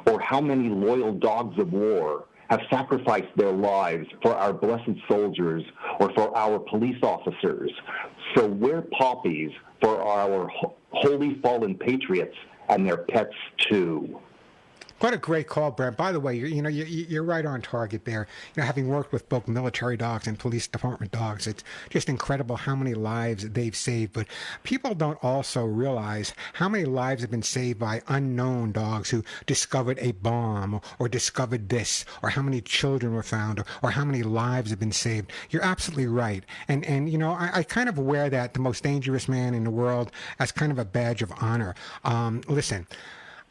or how many loyal dogs of war have sacrificed their lives for our blessed soldiers or for our police officers. So we're poppies for our holy fallen patriots and their pets too. What a great call, Brent. By the way, you're right on target there. Having worked with both military dogs and police department dogs, it's just incredible how many lives they've saved. But people don't also realize how many lives have been saved by unknown dogs who discovered a bomb or discovered this, or how many children were found, or how many lives have been saved. You're absolutely right. And I kind of wear that, the most dangerous man in the world, as kind of a badge of honor. Listen,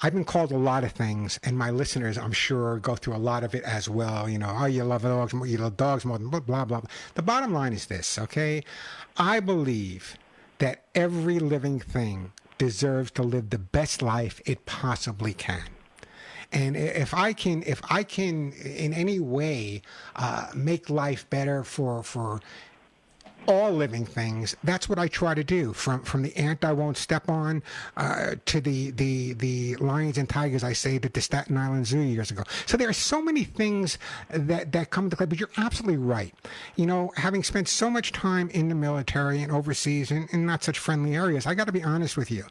I've been called a lot of things, and my listeners, I'm sure, go through a lot of it as well. Oh, you love dogs more than blah, blah, blah. The bottom line is this, okay? I believe that every living thing deserves to live the best life it possibly can. And if I can in any way make life better for all living things, that's what I try to do. From the ant I won't step on to the lions and tigers I saved at the Staten Island Zoo years ago. So there are so many things that come into play. But you're absolutely right. Having spent so much time in the military and overseas in not such friendly areas, I got to be honest with you.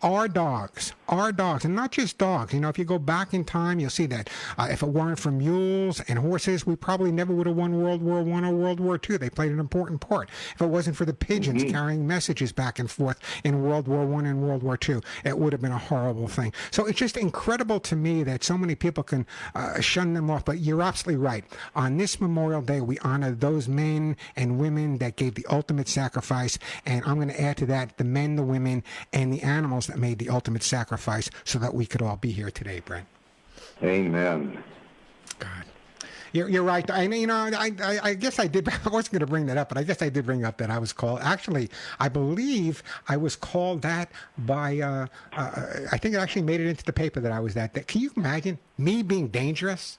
Our dogs, and not just dogs. If you go back in time, you'll see that if it weren't for mules and horses, we probably never would have won World War I or World War II. They played an important part. If it wasn't for the pigeons carrying messages back and forth in World War I and World War II, it would have been a horrible thing. So it's just incredible to me that so many people can shun them off. But you're absolutely right. On this Memorial Day, we honor those men and women that gave the ultimate sacrifice. And I'm going to add to that the men, the women, and the animals that made the ultimate sacrifice so that we could all be here today, Brent. Amen. God. You're right. And, I guess I did. I wasn't going to bring that up, but I guess I did bring up that I was called. Actually, I believe I was called that by, I think it actually made it into the paper that I was that. Can you imagine me being dangerous?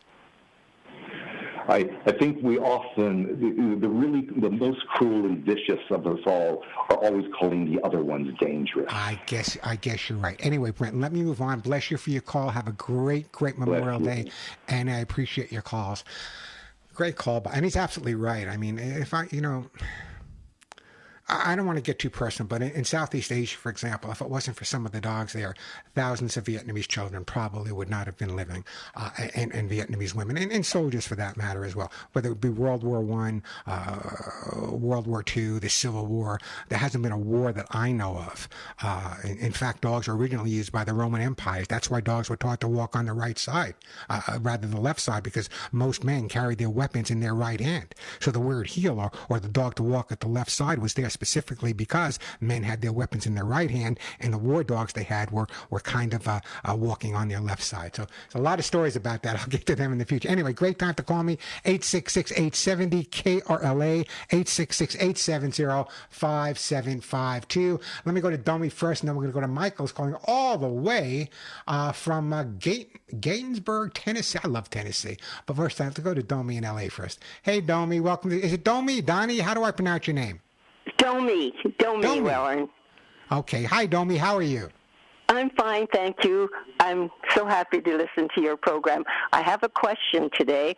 I think we often, the most cruel and vicious of us all are always calling the other ones dangerous. I guess you're right. Anyway, Brent, let me move on. Bless you for your call. Have a great Memorial Day, and I appreciate your calls. Great call, and he's absolutely right. I mean, if I don't want to get too personal, but in Southeast Asia, for example, if it wasn't for some of the dogs there, thousands of Vietnamese children probably would not have been living, and Vietnamese women, and soldiers for that matter as well. Whether it be World War I, World War II, the Civil War, there hasn't been a war that I know of. In fact, dogs were originally used by the Roman Empire. That's why dogs were taught to walk on the right side rather than the left side, because most men carried their weapons in their right hand. So the word heel or the dog to walk at the left side was there specifically because men had their weapons in their right hand, and the war dogs they had were kind of walking on their left side. So there's a lot of stories about that. I'll get to them in the future. Anyway, great time to call me, 866-870-KRLA, 866-870-5752. Let me go to Domi first, and then we're going to go to Michael's calling all the way from Gatensburg, Tennessee. I love Tennessee. But first, I have to go to Domi in L.A. first. Hey, Domi, welcome. Is it Domi? Donnie? How do I pronounce your name? Domi, Wellen. Okay. Hi, Domi. How are you? I'm fine, thank you. I'm so happy to listen to your program. I have a question today.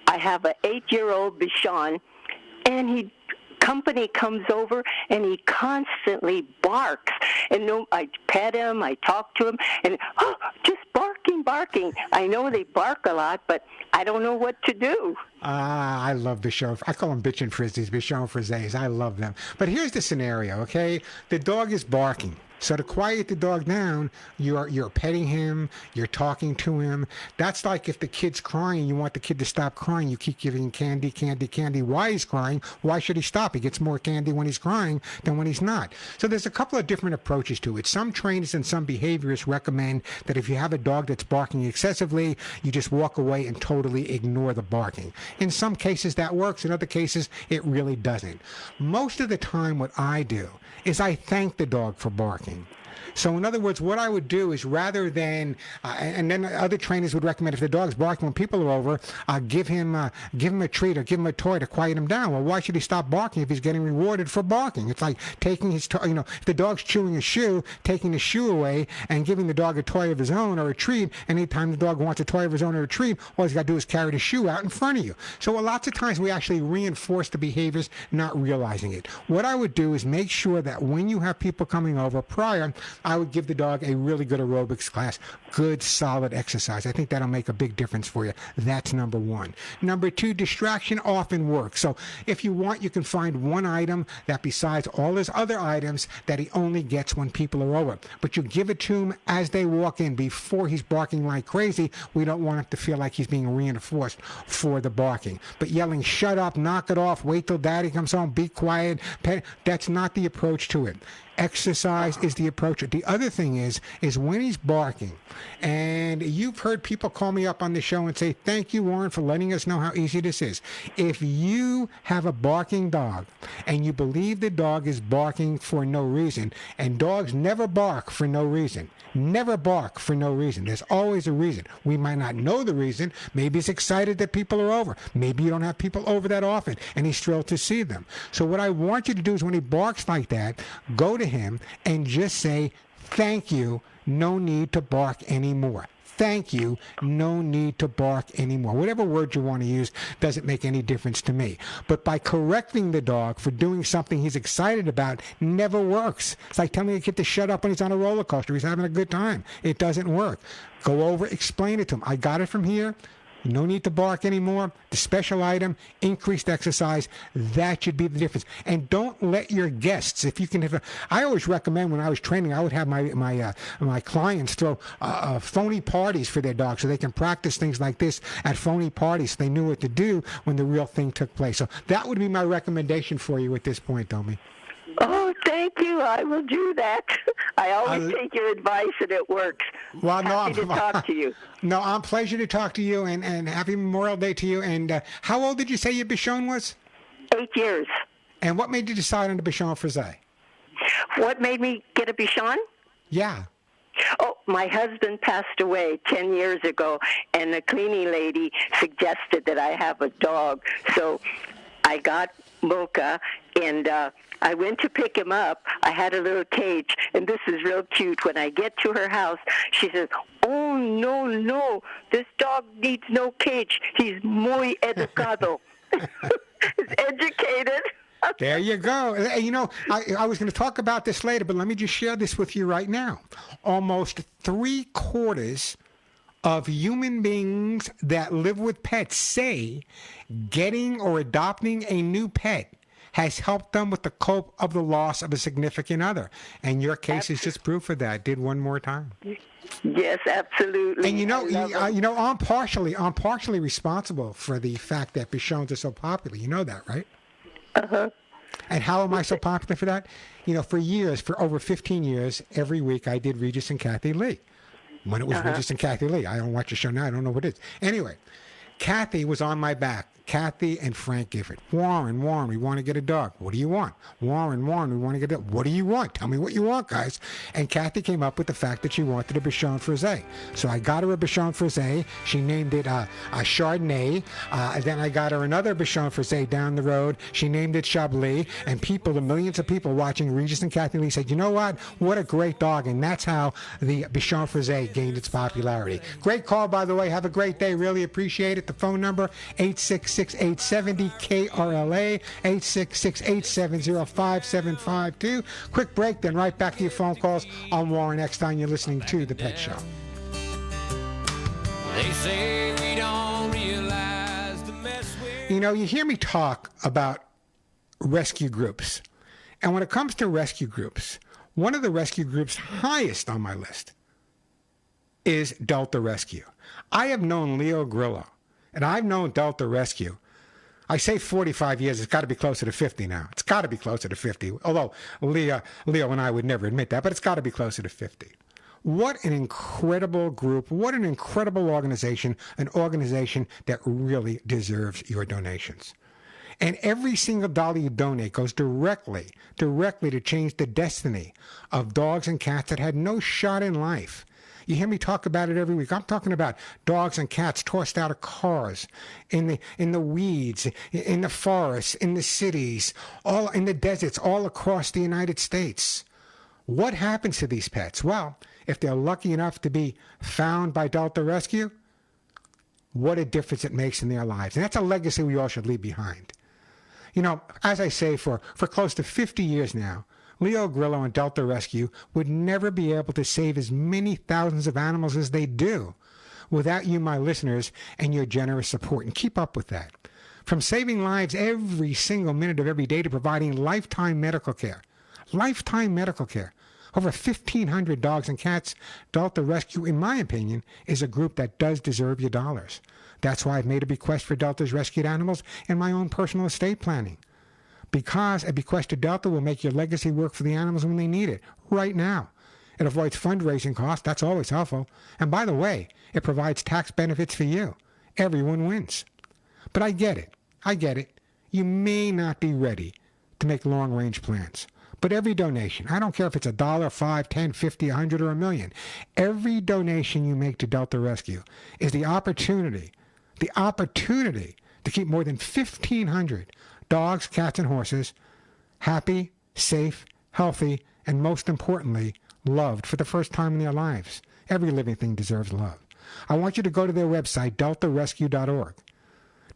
I have an 8-year-old Bichon, and company comes over, and he constantly barks. And I pet him, I talk to him, and just barking. I know they bark a lot, but I don't know what to do. I love Bichon. I call them bitchin' frisbees, Bichon frisbees. I love them. But here's the scenario, okay? The dog is barking. So to quiet the dog down, you're petting him, you're talking to him. That's like if the kid's crying, you want the kid to stop crying, you keep giving him candy. Why he's crying? Why should he stop? He gets more candy when he's crying than when he's not. So there's a couple of different approaches to it. Some trainers and some behaviorists recommend that if you have a dog that's barking excessively, you just walk away and totally ignore the barking. In some cases that works, in other cases it really doesn't. Most of the time what I do is I thank the dog for barking. So in other words, what I would do is rather than, and then other trainers would recommend if the dog's barking when people are over, give him a treat or give him a toy to quiet him down. Well, why should he stop barking if he's getting rewarded for barking? It's like taking his toy, if the dog's chewing a shoe, taking the shoe away and giving the dog a toy of his own or a treat. Anytime the dog wants a toy of his own or a treat, all he's got to do is carry the shoe out in front of you. So lots of times we actually reinforce the behaviors, not realizing it. What I would do is make sure that when you have people coming over prior, I would give the dog a really good aerobics class, good solid exercise. I think that'll make a big difference for you. That's number one. Number two, distraction often works. So if you want, you can find one item that besides all his other items that he only gets when people are over. But you give it to him as they walk in before he's barking like crazy. We don't want him to feel like he's being reinforced for the barking. But yelling, shut up, knock it off, wait till daddy comes home, be quiet, that's not the approach to it. Exercise is the approach. The other thing is when he's barking, and you've heard people call me up on the show and say, thank you, Warren, for letting us know how easy this is. If you have a barking dog and you believe the dog is barking for no reason, and dogs never bark for no reason, never bark for no reason. There's always a reason. We might not know the reason. Maybe he's excited that people are over. Maybe you don't have people over that often, and he's thrilled to see them. So what I want you to do is when he barks like that, go to him and just say, thank you, no need to bark anymore. Thank you, no need to bark anymore. Whatever word you want to use doesn't make any difference to me. But by correcting the dog for doing something he's excited about never works. It's like telling a kid to shut up when he's on a roller coaster. He's having a good time. It doesn't work. Go over, explain it to him. I got it from here. No need to bark anymore. The special item, increased exercise, that should be the difference. And don't let your guests, if you can have I always recommend when I was training, I would have my clients throw phony parties for their dogs so they can practice things like this at phony parties so they knew what to do when the real thing took place. So that would be my recommendation for you at this point, Domi. Oh, thank you. I will do that. I always take your advice, and it works. Well, happy to talk to you. No, I'm pleasure to talk to you, and happy Memorial Day to you. And how old did you say your Bichon was? 8 years. And what made you decide on the Bichon Frise? What made me get a Bichon? Yeah. Oh, my husband passed away 10 years ago, and the cleaning lady suggested that I have a dog. So I got Mocha, and I went to pick him up. I had a little cage, and this is real cute. When I get to her house, she says, oh, no, this dog needs no cage. He's muy educado. He's educated. There you go. You know, I was going to talk about this later, but let me just share this with you right now. Almost 3/4 of human beings that live with pets say getting or adopting a new pet has helped them with the cope of the loss of a significant other. And your case is just proof of that. Did one more time. Yes, absolutely. And you know, I'm partially responsible for the fact that Bichons are so popular. You know that, right? Uh-huh. And how am I so popular for that? You know, for years, for over 15 years, every week I did Regis and Kathy Lee. When it was Regis and Kathy Lee. I don't watch the show now. I don't know what it is. Anyway, Kathy was on my back. Kathy and Frank Gifford. Warren, we want to get a dog. What do you want? Warren, we want to get a dog. What do you want? Tell me what you want, guys. And Kathy came up with the fact that she wanted a Bichon Frise. So I got her a Bichon Frise. She named it a Chardonnay. Then I got her another Bichon Frise down the road. She named it Chablis. And people, the millions of people watching Regis and Kathy Lee said, you know what? What a great dog. And that's how the Bichon Frise gained its popularity. Great call, by the way. Have a great day. Really appreciate it. The phone number, 866-870-KRLA, 866-870-5752. Quick break, then right back to your phone calls. I'm Warren Eckstein. You're listening to The Pet Show. They say we don't realize the mess we're... You know, you hear me talk about rescue groups. And when it comes to rescue groups, one of the rescue groups highest on my list is Delta Rescue. I have known Leo Grillo, and I've known Delta Rescue. I say 45 years. It's got to be closer to 50 now. It's got to be closer to 50. Although Leo and I would never admit that, but it's got to be closer to 50. What an incredible group. What an incredible organization. An organization that really deserves your donations. And every single dollar you donate goes directly to change the destiny of dogs and cats that had no shot in life. You hear me talk about it every week. I'm talking about dogs and cats tossed out of cars, in the weeds, in the forests, in the cities, all in the deserts, all across the United States. What happens to these pets? Well, if they're lucky enough to be found by Delta Rescue, what a difference it makes in their lives. And that's a legacy we all should leave behind. You know, as I say, for close to 50 years now, Leo Grillo and Delta Rescue would never be able to save as many thousands of animals as they do without you, my listeners, and your generous support. And keep up with that. From saving lives every single minute of every day to providing lifetime medical care. Lifetime medical care. Over 1,500 dogs and cats, Delta Rescue, in my opinion, is a group that does deserve your dollars. That's why I've made a bequest for Delta's rescued animals in my own personal estate planning. Because a bequest to Delta will make your legacy work for the animals when they need it, right now. It avoids fundraising costs. That's always helpful. And by the way, it provides tax benefits for you. Everyone wins. But I get it. You may not be ready to make long-range plans. But every donation, I don't care if it's $1, $5, $10, $50, $100, or $1 million, every donation you make to Delta Rescue is the opportunity to keep more than 1,500 dogs, cats, and horses happy, safe, healthy, and most importantly, loved for the first time in their lives. Every living thing deserves love. I want you to go to their website, deltarescue.org.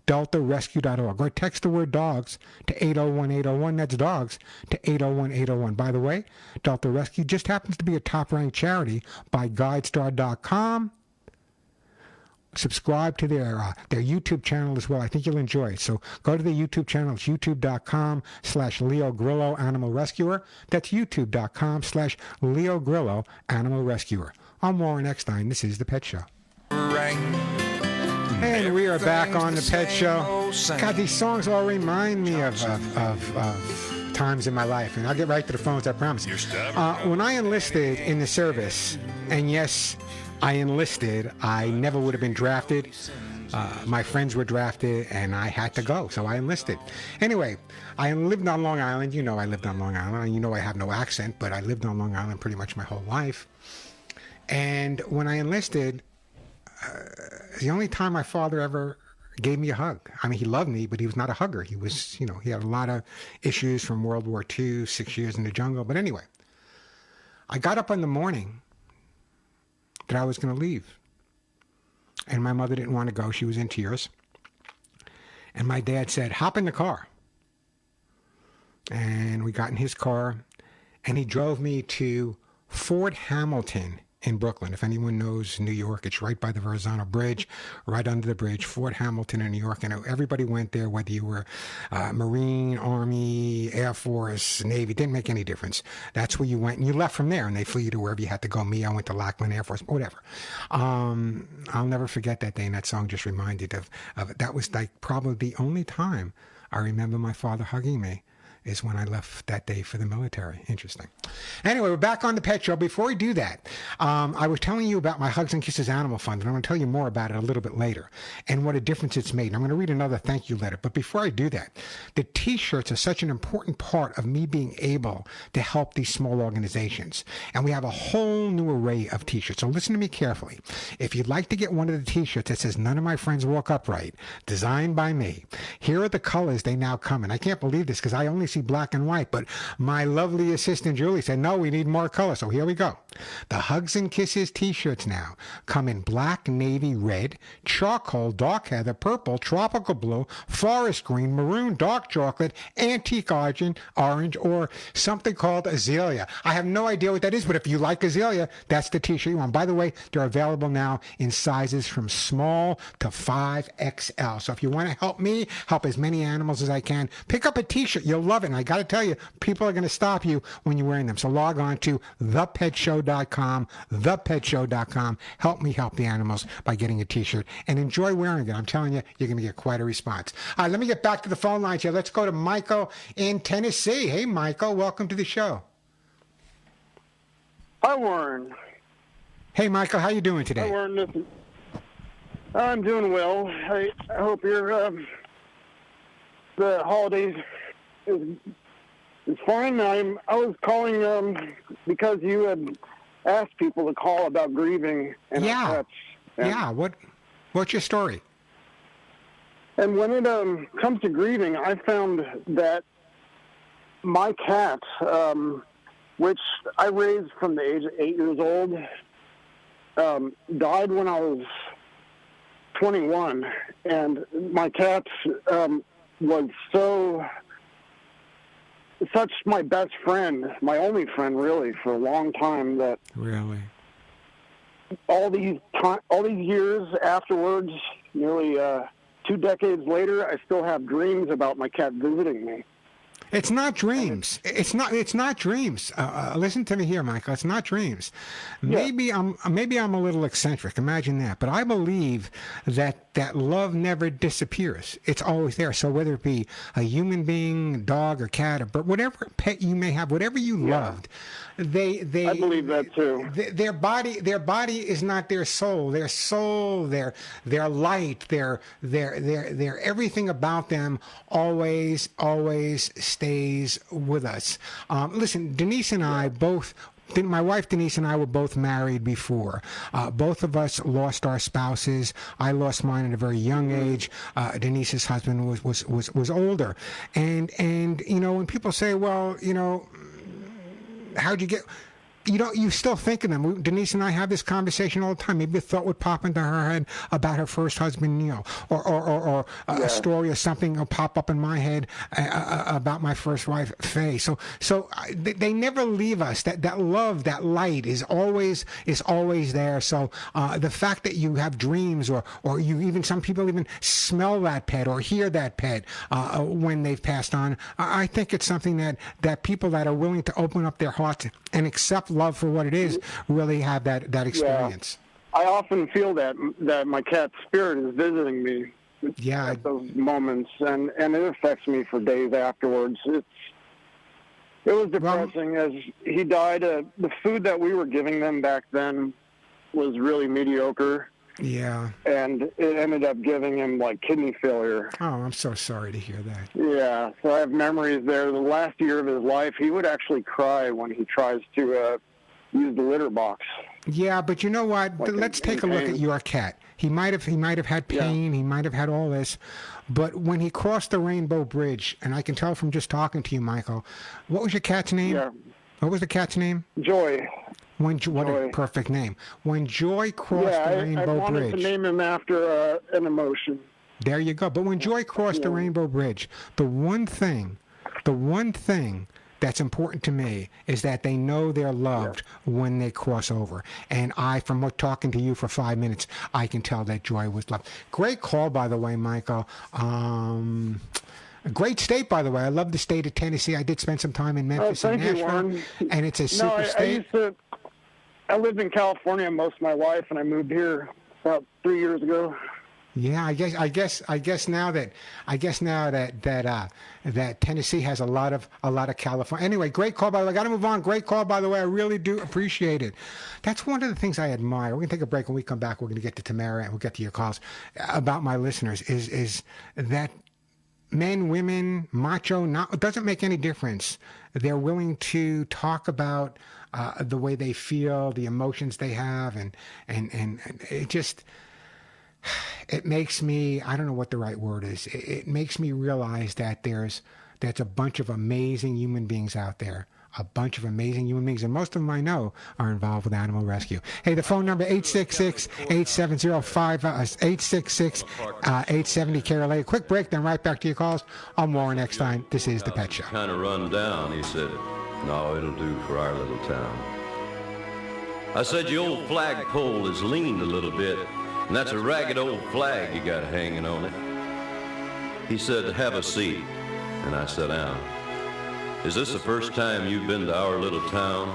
deltarescue.org, or text the word dogs to 801-801. That's dogs to 801-801. By the way, Delta Rescue just happens to be a top-ranked charity by GuideStar.com. Subscribe to their YouTube channel as well. I think you'll enjoy it. So go to the YouTube channel. It's youtube.com/Leo Grillo Animal Rescuer. That's youtube.com/Leo Grillo Animal Rescuer. I'm Warren Eckstein. This is The Pet Show. And we are back on The Pet Show. God, these songs all remind me of times in my life. And I'll get right to the phones, I promise. When I enlisted in the service, and yes, I enlisted, I never would have been drafted. My friends were drafted, and I had to go, so I enlisted. Anyway, I lived on Long Island. You know I lived on Long Island. You know I have no accent, but I lived on Long Island pretty much my whole life. And when I enlisted, the only time my father ever gave me a hug. I mean, he loved me, but he was not a hugger. He was, he had a lot of issues from World War II, 6 years in the jungle. But anyway, I got up in the morning that I was going to leave. And my mother didn't want to go. She was in tears. And my dad said, hop in the car. and we got in his car, and he drove me to Fort Hamilton in Brooklyn. If anyone knows New York, it's right by the Verrazano Bridge, right under the bridge, Fort Hamilton in New York. And everybody went there, whether you were Marine, Army, Air Force, Navy, didn't make any difference. That's where you went, and you left from there, and they flew you to wherever you had to go. Me, I went to Lackland Air Force, whatever. I'll never forget that day, and that song just reminded of it. That was like probably the only time I remember my father hugging me, is when I left that day for the military. Interesting. Anyway, we're back on the Pet Show. Before we do that, I was telling you about my Hugs and Kisses Animal Fund, and I'm going to tell you more about it a little bit later and what a difference it's made. And I'm going to read another thank you letter. But before I do that, the T-shirts are such an important part of me being able to help these small organizations. And we have a whole new array of T-shirts. So listen to me carefully. If you'd like to get one of the T-shirts that says, "None of my friends walk upright," designed by me, here are the colors they now come in. I can't believe this because I only see black and white, but my lovely assistant Julie said, no, we need more color. So here we go. The Hugs and Kisses T-shirts now come in black, navy, red, charcoal, dark heather, purple, tropical blue, forest green, maroon, dark chocolate, antique orange, or something called azalea. I have no idea what that is, but if you like azalea, that's the T-shirt you want. By the way, they're available now in sizes from small to 5XL. So if you want to help me help as many animals as I can, pick up a T-shirt. You'll love it. And I got to tell you, people are going to stop you when you're wearing them. So log on to thepetshow.com, thepetshow.com. Help me help the animals by getting a T-shirt and enjoy wearing it. I'm telling you, you're going to get quite a response. Let me get back to the phone lines here. Let's go to Michael in Tennessee. Hey, Michael, welcome to the show. Hi, Warren. Hey, Michael, how you doing today? Hi, Warren. Listen, I'm doing well. I hope you're the holidays is fine. I was calling because you had asked people to call about grieving and our pets. Yeah. What's your story? And when it comes to grieving, I found that my cat, which I raised from the age of 8 years old, died when I was 21, and my cat was such my best friend, my only friend really, for a long time, that really all these years afterwards, nearly 2 decades later, I still have dreams about my cat visiting me. It's not dreams. It's not dreams. Listen to me here, Michael. It's not dreams. Maybe I'm a little eccentric. Imagine that. But I believe that love never disappears. It's always there. So whether it be a human being, dog or cat or bird, whatever pet you may have, whatever you loved, they I believe that too. Their body is not their soul. Their soul, their light, their everything about them always stays with us. Listen, Denise and I both. My wife Denise and I were both married before. Both of us lost our spouses. I lost mine at a very young age. Denise's husband was older, and when people say, well, how'd you get? You still think of them. Denise and I have this conversation all the time. Maybe a thought would pop into her head about her first husband, Neil, or a story or something will pop up in my head about my first wife, Faye. So they never leave us. That love, that light is always there. So the fact that you have dreams, or you even, some people even smell that pet or hear that pet when they've passed on, I think it's something that people that are willing to open up their hearts and accept love for what it is really have that experience. I often feel that my cat's spirit is visiting me at those moments, and it affects me for days afterwards. It was depressing as he died. The food that we were giving them back then was really mediocre. Yeah. And it ended up giving him kidney failure. Oh, I'm so sorry to hear that. Yeah, so I have memories there. The last year of his life, he would actually cry when he tries to use the litter box. Yeah, but you know what? Let's take a look at your cat. He might have had pain. Yeah. He might have had all this, but when he crossed the Rainbow Bridge, and I can tell from just talking to you, Michael, what was your cat's name? Yeah. What was the cat's name? Joy. What a perfect name. When Joy crossed the Rainbow Bridge. I wanted to name him after an emotion. There you go. But when Joy crossed the Rainbow Bridge, the one thing The one thing that's important to me is that they know they're loved when they cross over. And from talking to you for 5 minutes, I can tell that Joy was loved. Great call, by the way, Michael. A great state, by the way. I love the state of Tennessee. I did spend some time in Memphis and Nashville, and it's a super state. I lived in California most of my life, and I moved here about 3 years ago. Yeah, I guess now that Tennessee has a lot of California. Anyway, great call, by the way. I got to move on. Great call, by the way. I really do appreciate it. That's one of the things I admire. We're gonna take a break. When we come back, we're gonna get to Tamara and we'll get to your calls about my listeners. Is that men, women, macho? It doesn't make any difference. They're willing to talk about the way they feel, the emotions they have, and it just. It makes me, I don't know what the right word is, it makes me realize that there's a bunch of amazing human beings out there, a bunch of amazing human beings, and most of them I know are involved with animal rescue. Hey, the phone number, 866-870-870-KRLA. Quick break, then right back to your calls. I'm Warren Eckstein. This is The Pet Show. Kind of run down, he said. No, it'll do for our little town. I said, your old flagpole has leaned a little bit. And that's a ragged old flag you got hanging on it. He said, have a seat. And I sat down. Is this the first time you've been to our little town?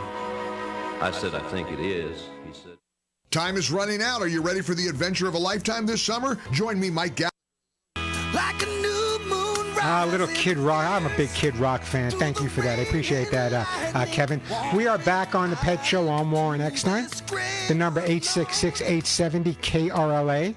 I said, I think it is. He said, time is running out. Are you ready for the adventure of a lifetime this summer? Join me, Mike Gallagher. Like a new moon little Kid Rock. I'm a big Kid Rock fan. Thank you for that. I appreciate that, Kevin. We are back on The Pet Show. I'm Warren Eckstein. The number 866-870-KRLA.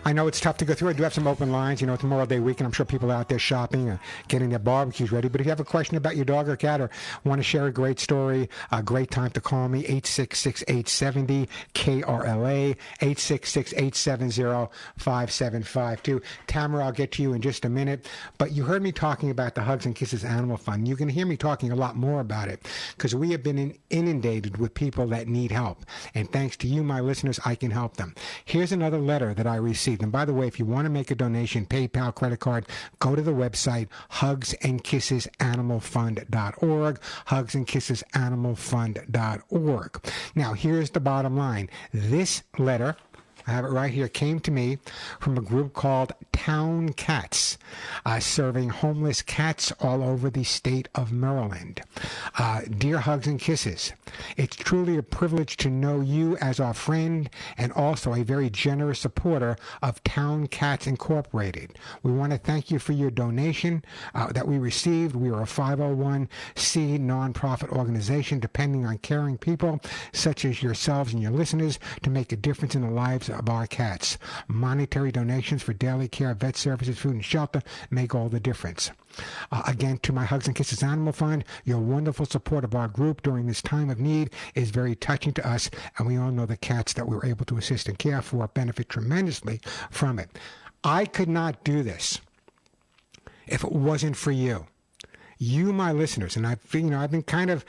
I know it's tough to go through. I do have some open lines. You know, it's Memorial Day weekend. I'm sure people are out there shopping, getting their barbecues ready. But if you have a question about your dog or cat or want to share a great story, a great time to call me, 866-870-KRLA, 866-870-5752. Tamara, I'll get to you in just a minute. But you heard me talking about the Hugs and Kisses Animal Fund. You're going to hear me talking a lot more about it because we have been inundated with people that need help. And thanks to you, my listeners, I can help them. Here's another letter that I received. And by the way, if you want to make a donation, PayPal, credit card, go to the website hugsandkissesanimalfund.org, hugsandkissesanimalfund.org. Now, here's the bottom line. This letter, I have it right here, came to me from a group called Town Cats, serving homeless cats all over the state of Maryland. Dear Hugs and Kisses, it's truly a privilege to know you as our friend and also a very generous supporter of Town Cats Incorporated. We want to thank you for your donation that we received. We are a 501c nonprofit organization depending on caring people such as yourselves and your listeners to make a difference in the lives of our cats. Monetary donations for daily care, vet services, food, and shelter make all the difference. Again, to my Hugs and Kisses Animal Fund, your wonderful support of our group during this time of need is very touching to us, and we all know the cats that we're able to assist and care for benefit tremendously from it. I could not do this if it wasn't for you. You, my listeners, and I've been kind of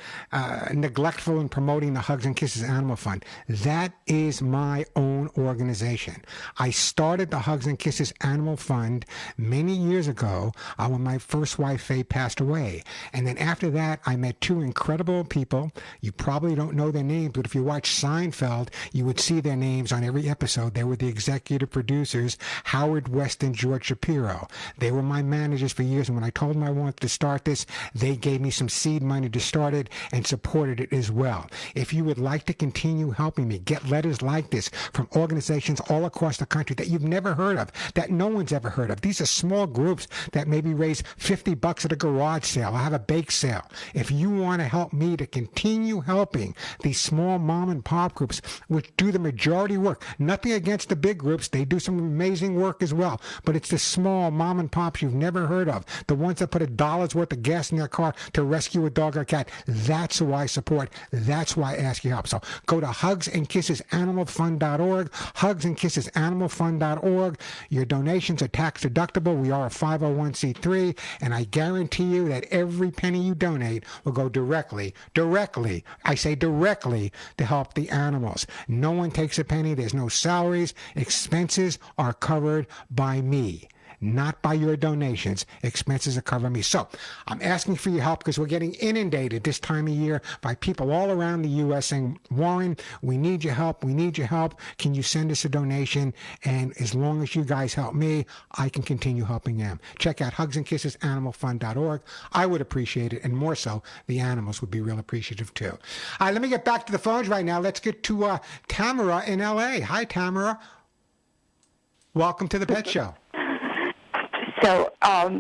neglectful in promoting the Hugs and Kisses Animal Fund. That is my own organization. I started the Hugs and Kisses Animal Fund many years ago when my first wife, Faye, passed away. And then after that, I met two incredible people. You probably don't know their names, but if you watch Seinfeld, you would see their names on every episode. They were the executive producers, Howard West and George Shapiro. They were my managers for years, and when I told them I wanted to start this, they gave me some seed money to start it and supported it as well. If you would like to continue helping me, get letters like this from organizations all across the country that you've never heard of, that no one's ever heard of. These are small groups that maybe raise $50 at a garage sale. I have a bake sale. If you want to help me to continue helping these small mom and pop groups, which do the majority work, nothing against the big groups, they do some amazing work as well, but it's the small mom and pops you've never heard of, the ones that put $1 worth of gas in their car to rescue a dog or cat. That's who I support. That's why I ask your help. So go to hugsandkissesanimalfund.org, hugsandkissesanimalfund.org. Your donations are tax deductible. We are a 501c3, and I guarantee you that every penny you donate will go directly, I say directly, to help the animals. No one takes a penny. There's no salaries. Expenses are covered by me. not by your donations. Expenses are covering me. So I'm asking for your help because we're getting inundated this time of year by people all around the U.S. saying, Warren, we need your help. We need your help. Can you send us a donation? And as long as you guys help me, I can continue helping them. Check out hugsandskissesanimalfund.org. I would appreciate it, and more so, the animals would be real appreciative too. All right, let me get back to the phones right now. Let's get to Tamara in L.A. Hi, Tamara. Welcome to the Pet Show. So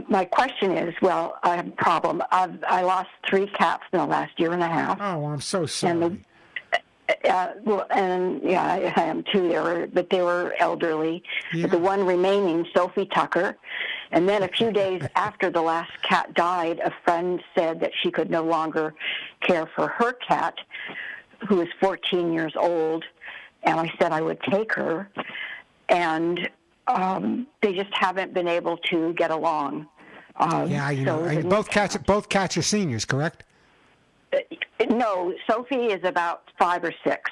my question is, well, I have a problem. I lost 3 cats in the last year and a half. Oh, I'm so sorry. And I am too. They were elderly. Yeah. But the one remaining, Sophie Tucker. And then a few days after the last cat died, a friend said that she could no longer care for her cat, who was 14 years old. And I said I would take her. And they just haven't been able to get along. Both cats are seniors, correct? No, Sophie is about 5 or 6.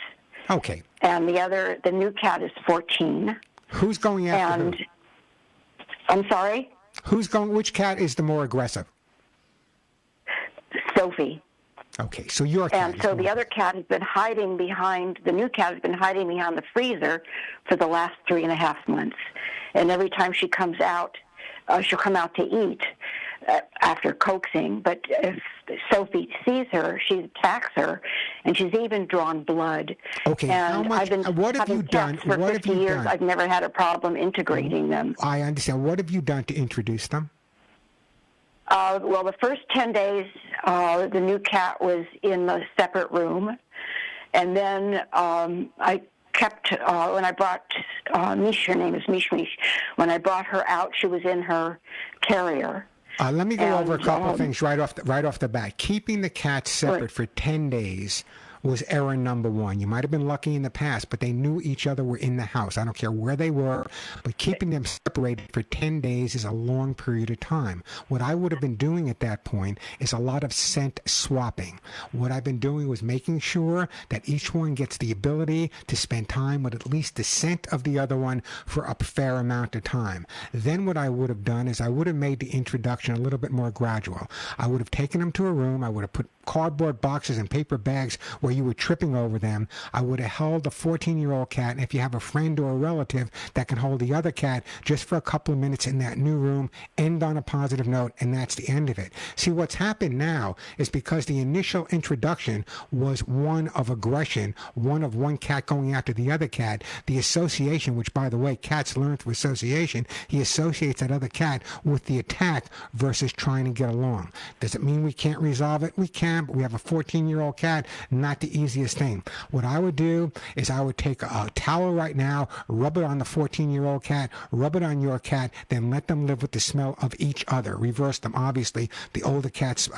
Okay. And the new cat is 14. Who's going after who? I'm sorry? Which cat is the more aggressive? Sophie. Okay, so your cat. And so the other cat has been hiding behind, the new cat has been hiding behind the freezer for the last 3.5 months. And every time she comes out, she'll come out to eat after coaxing. But if Sophie sees her, she attacks her, and she's even drawn blood. Okay, and what have you done? For 50 years, I've never had a problem integrating them. I understand. What have you done to introduce them? Well, the first 10 days, the new cat was in a separate room. And then I kept, when I brought Mish, her name is Mish Mish, when I brought her out, she was in her carrier. Let me go over a couple of things right off the bat. Keeping the cats separate for 10 days was error number 1. You might have been lucky in the past, but they knew each other were in the house. I don't care where they were, but keeping them separated for 10 days is a long period of time. What I would have been doing at that point is a lot of scent swapping. What I've been doing was making sure that each one gets the ability to spend time with at least the scent of the other one for a fair amount of time. Then what I would have done is I would have made the introduction a little bit more gradual. I would have taken them to a room. I would have put cardboard boxes and paper bags where you were tripping over them. I would have held the 14-year-old cat, and if you have a friend or a relative that can hold the other cat just for a couple of minutes in that new room, end on a positive note, and that's the end of it. See, what's happened now is because the initial introduction was one of aggression, one of one cat going after the other cat, the association, which, by the way, cats learn through association, he associates that other cat with the attack versus trying to get along. Does it mean we can't resolve it? We can, but we have a 14-year-old cat, not the easiest thing. What I would do is I would take a towel right now, rub it on the 14-year-old cat, rub it on your cat, then let them live with the smell of each other. Reverse them. Obviously, the older cat's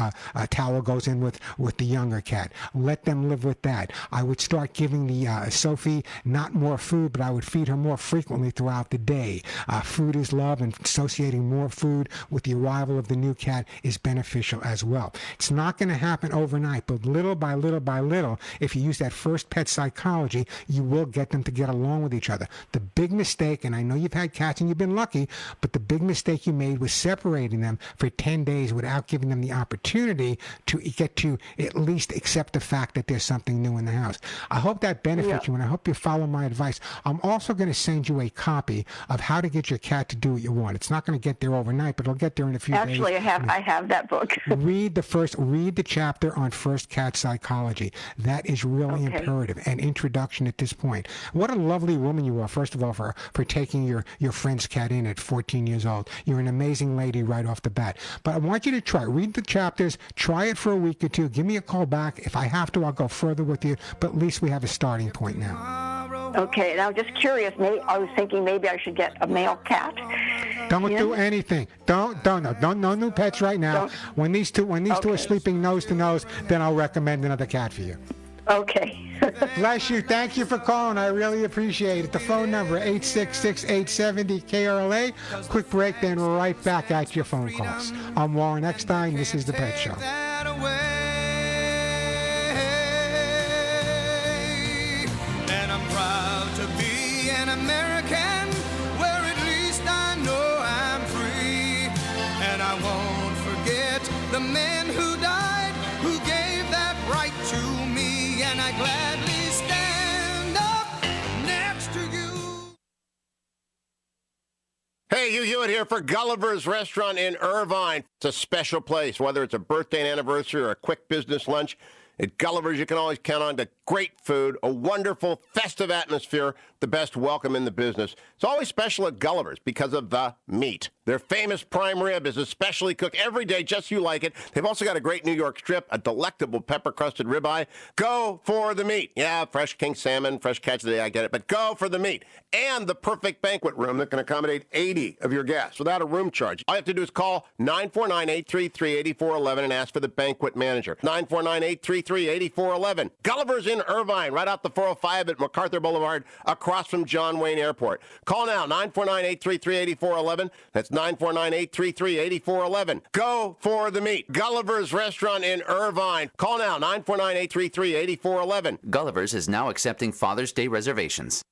towel goes in with the younger cat. Let them live with that. I would start giving the Sophie not more food, but I would feed her more frequently throughout the day. Food is love, and associating more food with the arrival of the new cat is beneficial as well. It's not going to happen overnight, but little by little by little, if you use that first pet psychology, you will get them to get along with each other. The big mistake, and I know you've had cats and you've been lucky, but the big mistake you made was separating them for 10 days without giving them the opportunity to get to at least accept the fact that there's something new in the house. I hope that benefits you, and I hope you follow my advice. I'm also going to send you a copy of How to Get Your Cat to Do What You Want. It's not going to get there overnight, but it'll get there in a few days. Actually, I have that book. Read the chapter on first cat psychology. That is really imperative, an introduction at this point. What a lovely woman you are, first of all, for taking your friend's cat in at 14 years old. You're an amazing lady right off the bat. But I want you to read the chapters, try it for a week or two, give me a call back. If I have to, I'll go further with you, but at least we have a starting point now. Okay, and I was just curious, I was thinking maybe I should get a male cat. Don't do anything. No new pets right now. When these two are sleeping nose to nose, then I'll recommend another cat for you. Okay. Bless you. Thank you for calling. I really appreciate it. The phone number, 866-870-KRLA. Quick break, then right back at your phone calls. I'm Warren Eckstein. This is The Pet Show. And I'm proud to be an American, where at least I know I'm free. Hey, Hugh Hewitt here for Gulliver's Restaurant in Irvine. It's a special place, whether it's a birthday and anniversary or a quick business lunch. At Gulliver's, you can always count on the great food, a wonderful, festive atmosphere, the best welcome in the business. It's always special at Gulliver's because of the meat. Their famous prime rib is especially cooked every day, just so you like it. They've also got a great New York strip, a delectable pepper-crusted ribeye. Go for the meat. Yeah, fresh king salmon, fresh catch of the day, I get it. But go for the meat. And the perfect banquet room that can accommodate 80 of your guests without a room charge. All you have to do is call 949-833-8411 and ask for the banquet manager. 949-833-8411. Gulliver's in Irvine, right out the 405 at MacArthur Boulevard, across from John Wayne Airport. Call now, 949-833-8411. That's 949-833-8411. Go for the meat. Gulliver's Restaurant in Irvine. Call now, 949-833-8411. Gulliver's is now accepting Father's Day reservations.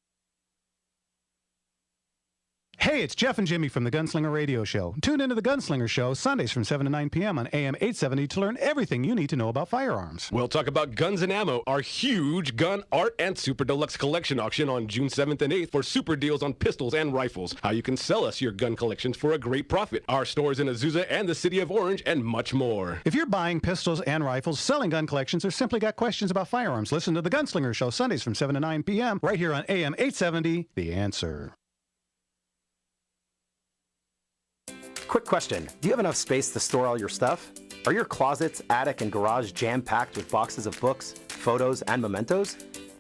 Hey, it's Jeff and Jimmy from the Gunslinger Radio Show. Tune into the Gunslinger Show Sundays from 7 to 9 p.m. on AM 870 to learn everything you need to know about firearms. We'll talk about Guns and Ammo, our huge gun, art, and super deluxe collection auction on June 7th and 8th for super deals on pistols and rifles. How you can sell us your gun collections for a great profit. Our stores in Azusa and the city of Orange, and much more. If you're buying pistols and rifles, selling gun collections, or simply got questions about firearms, listen to the Gunslinger Show Sundays from 7 to 9 p.m. right here on AM 870, The Answer. Quick question. Do you have enough space to store all your stuff? Are your closets, attic, and garage jam-packed with boxes of books, photos, and mementos?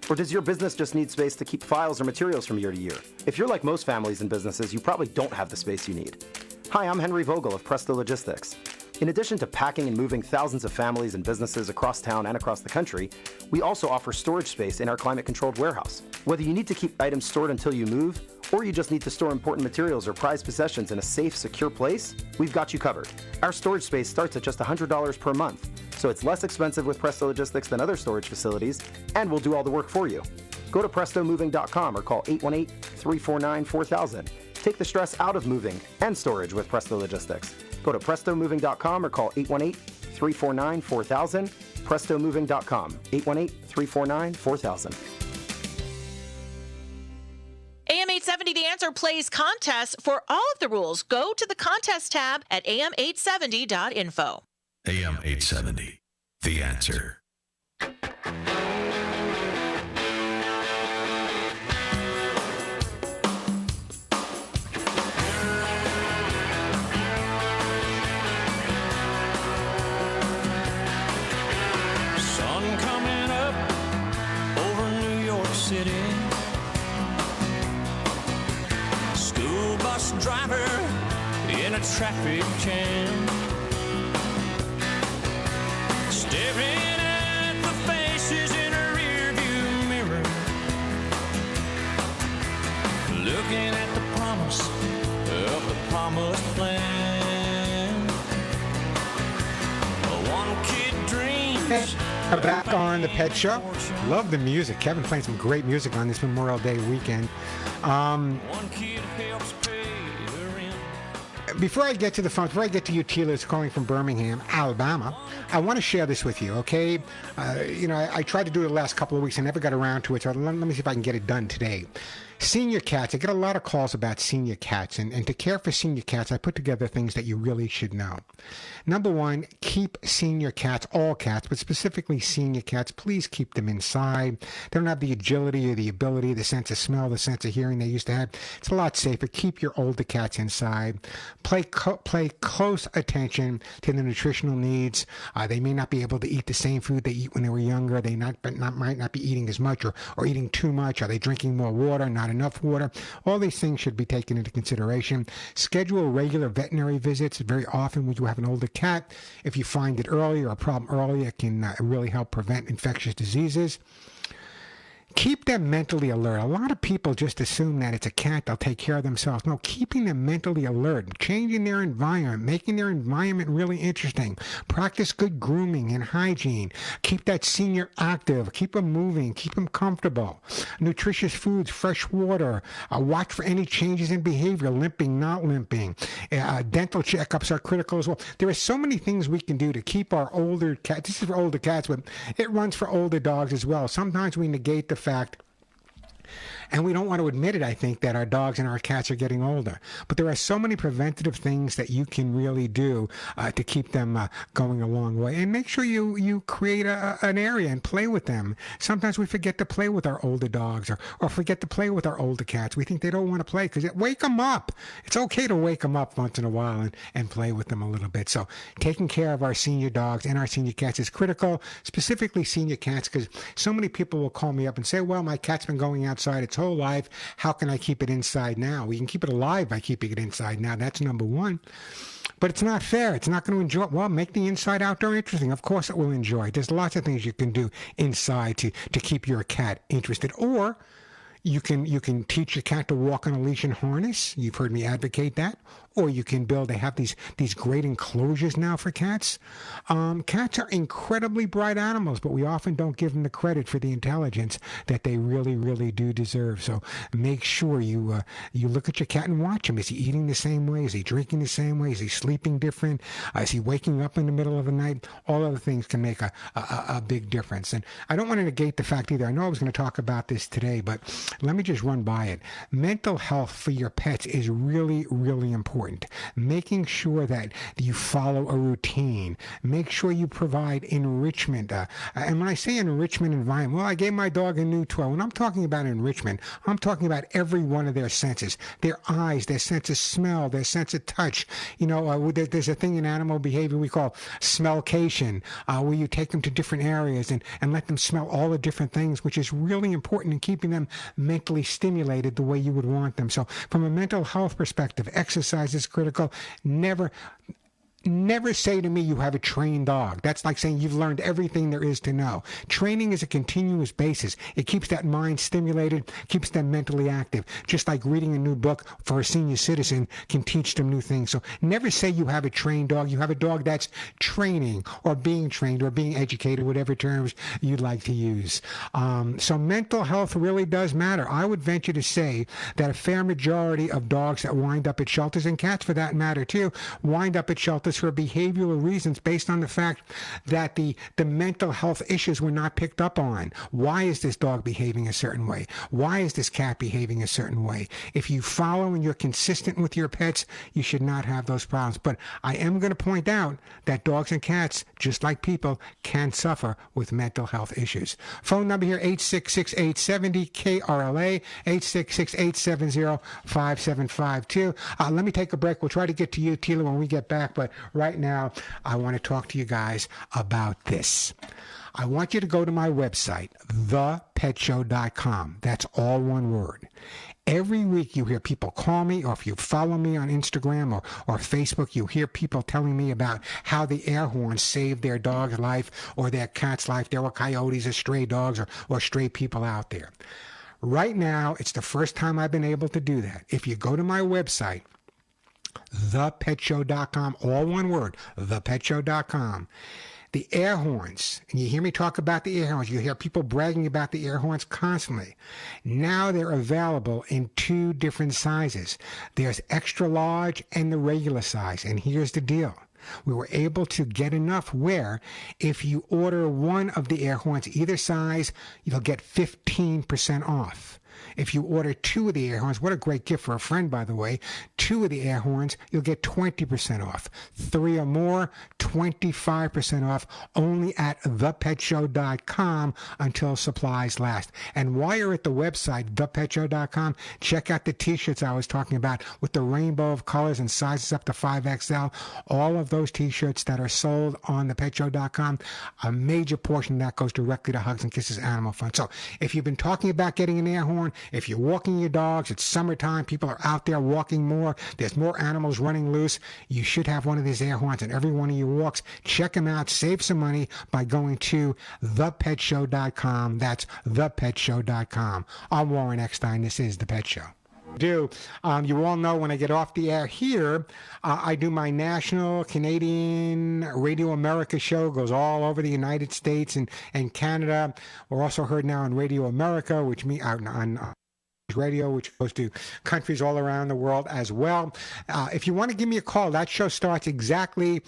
Or does your business just need space to keep files or materials from year to year? If you're like most families and businesses, you probably don't have the space you need. Hi, I'm Henry Vogel of Presto Logistics. In addition to packing and moving thousands of families and businesses across town and across the country, we also offer storage space in our climate-controlled warehouse. Whether you need to keep items stored until you move, or you just need to store important materials or prized possessions in a safe, secure place, we've got you covered. Our storage space starts at just $100 per month, so it's less expensive with Presto Logistics than other storage facilities, and we'll do all the work for you. Go to prestomoving.com or call 818-349-4000. Take the stress out of moving and storage with Presto Logistics. Go to prestomoving.com or call 818-349-4000. prestomoving.com, 818-349-4000. AM 870 The Answer plays contests for all of the rules. Go to the contest tab at am870.info. AM 870, The Answer. Sun coming up over New York City. School bus driver in a traffic jam, staring at the faces in a rearview mirror, looking at the promise of the promised land. One kid dreams. Hey, back on the Pet Show. Love the music. Kevin playing some great music on this Memorial Day weekend. Before I get to the phone, before I get to you, Tila, who's calling from Birmingham, Alabama, I want to share this with you, okay? I tried to do it the last couple of weeks. I never got around to it, so let me see if I can get it done today. Senior cats. I get a lot of calls about senior cats, and to care for senior cats, I put together things that you really should know. Number one, keep senior cats, all cats, but specifically senior cats, please keep them inside. They don't have the agility or the ability, the sense of smell, the sense of hearing they used to have. It's a lot safer. Keep your older cats inside. Pay close attention to the nutritional needs. They may not be able to eat the same food they eat when they were younger. They might not be eating as much or eating too much. Are they drinking more water, not enough water? All these things should be taken into consideration. Schedule regular veterinary visits. Very often when you have an older cat, if you find it early or a problem early, it can really help prevent infectious diseases. Keep them mentally alert. A lot of people just assume that it's a cat, they'll take care of themselves. No, keeping them mentally alert, changing their environment, making their environment really interesting. Practice good grooming and hygiene. Keep that senior active. Keep them moving. Keep them comfortable. Nutritious foods, fresh water. Watch for any changes in behavior, limping, not limping. Dental checkups are critical as well. There are so many things we can do to keep our older cats. This is for older cats, but it runs for older dogs as well. Sometimes we negate the fact And we don't want to admit it, I think, that our dogs and our cats are getting older. But there are so many preventative things that you can really do to keep them going a long way. And make sure you create an area and play with them. Sometimes we forget to play with our older dogs or forget to play with our older cats. We think they don't want to play because wake them up. It's okay to wake them up once in a while and play with them a little bit. So taking care of our senior dogs and our senior cats is critical, specifically senior cats, because so many people will call me up and say, well, my cat's been going outside its whole life. How can I keep it inside now? We can keep it alive by keeping it inside now. That's number one. But it's not fair. It's not going to enjoy. Well, make the inside outdoor interesting. Of course it will enjoy. There's lots of things you can do inside to keep your cat interested. Or you can teach your cat to walk on a leash and harness. You've heard me advocate that. Or you can build, they have these great enclosures now for cats. Cats are incredibly bright animals, but we often don't give them the credit for the intelligence that they really, really do deserve. So make sure you look at your cat and watch him. Is he eating the same way? Is he drinking the same way? Is he sleeping different? Is he waking up in the middle of the night? All other things can make a big difference. And I don't want to negate the fact either. I know I was going to talk about this today, but let me just run by it. Mental health for your pets is really, really important. Making sure that you follow a routine. Make sure you provide enrichment. And when I say enrichment environment, well, I gave my dog a new toy. When I'm talking about enrichment, I'm talking about every one of their senses. Their eyes, their sense of smell, their sense of touch. There's a thing in animal behavior we call smellcation, where you take them to different areas and let them smell all the different things, which is really important in keeping them mentally stimulated the way you would want them. So from a mental health perspective, exercise is critical. Never say to me you have a trained dog. That's like saying you've learned everything there is to know. Training is a continuous basis. It keeps that mind stimulated, keeps them mentally active. Just like reading a new book for a senior citizen can teach them new things. So never say you have a trained dog. You have a dog that's training or being trained or being educated, whatever terms you'd like to use. So mental health really does matter. I would venture to say that a fair majority of dogs that wind up at shelters, and cats for that matter too, wind up at shelters for behavioral reasons based on the fact that the mental health issues were not picked up on. Why is this dog behaving a certain way? Why is this cat behaving a certain way? If you follow and you're consistent with your pets, you should not have those problems. But I am going to point out that dogs and cats, just like people, can suffer with mental health issues. Phone number here, 866-870-KRLA, 866-870-5752. Let me take a break. We'll try to get to you, Tila, when we get back, but right now, I want to talk to you guys about this. I want you to go to my website, thepetshow.com. That's all one word. Every week you hear people call me, or if you follow me on Instagram or Facebook, you hear people telling me about how the air horn saved their dog's life or their cat's life. There were coyotes or stray dogs or stray people out there. Right now, it's the first time I've been able to do that. If you go to my website, thepetshow.com, all one word, thepetshow.com. The air horns, and you hear me talk about the air horns, you hear people bragging about the air horns constantly. Now they're available in two different sizes. There's extra large and the regular size, and here's the deal. We were able to get enough where if you order one of the air horns, either size, you'll get 15% off. If you order two of the air horns, what a great gift for a friend, by the way. Two of the air horns, you'll get 20% off. Three or more, 25% off, only at thepetshow.com until supplies last. And while you're at the website, thepetshow.com, check out the t-shirts I was talking about with the rainbow of colors and sizes up to 5XL. All of those t-shirts that are sold on thepetshow.com, a major portion of that goes directly to Hugs and Kisses Animal Fund. So if you've been talking about getting an air horn, if you're walking your dogs, it's summertime, people are out there walking more, there's more animals running loose, you should have one of these air horns in every one of your walks. Check them out, save some money by going to thepetshow.com. That's thepetshow.com. I'm Warren Eckstein. This is The Pet Show. You all know when I get off the air here, I do my national Canadian Radio America show, goes all over the United States and Canada. We're also heard now on Radio America, which means on Radio, which goes to countries all around the world as well. If you want to give me a call, that show starts exactly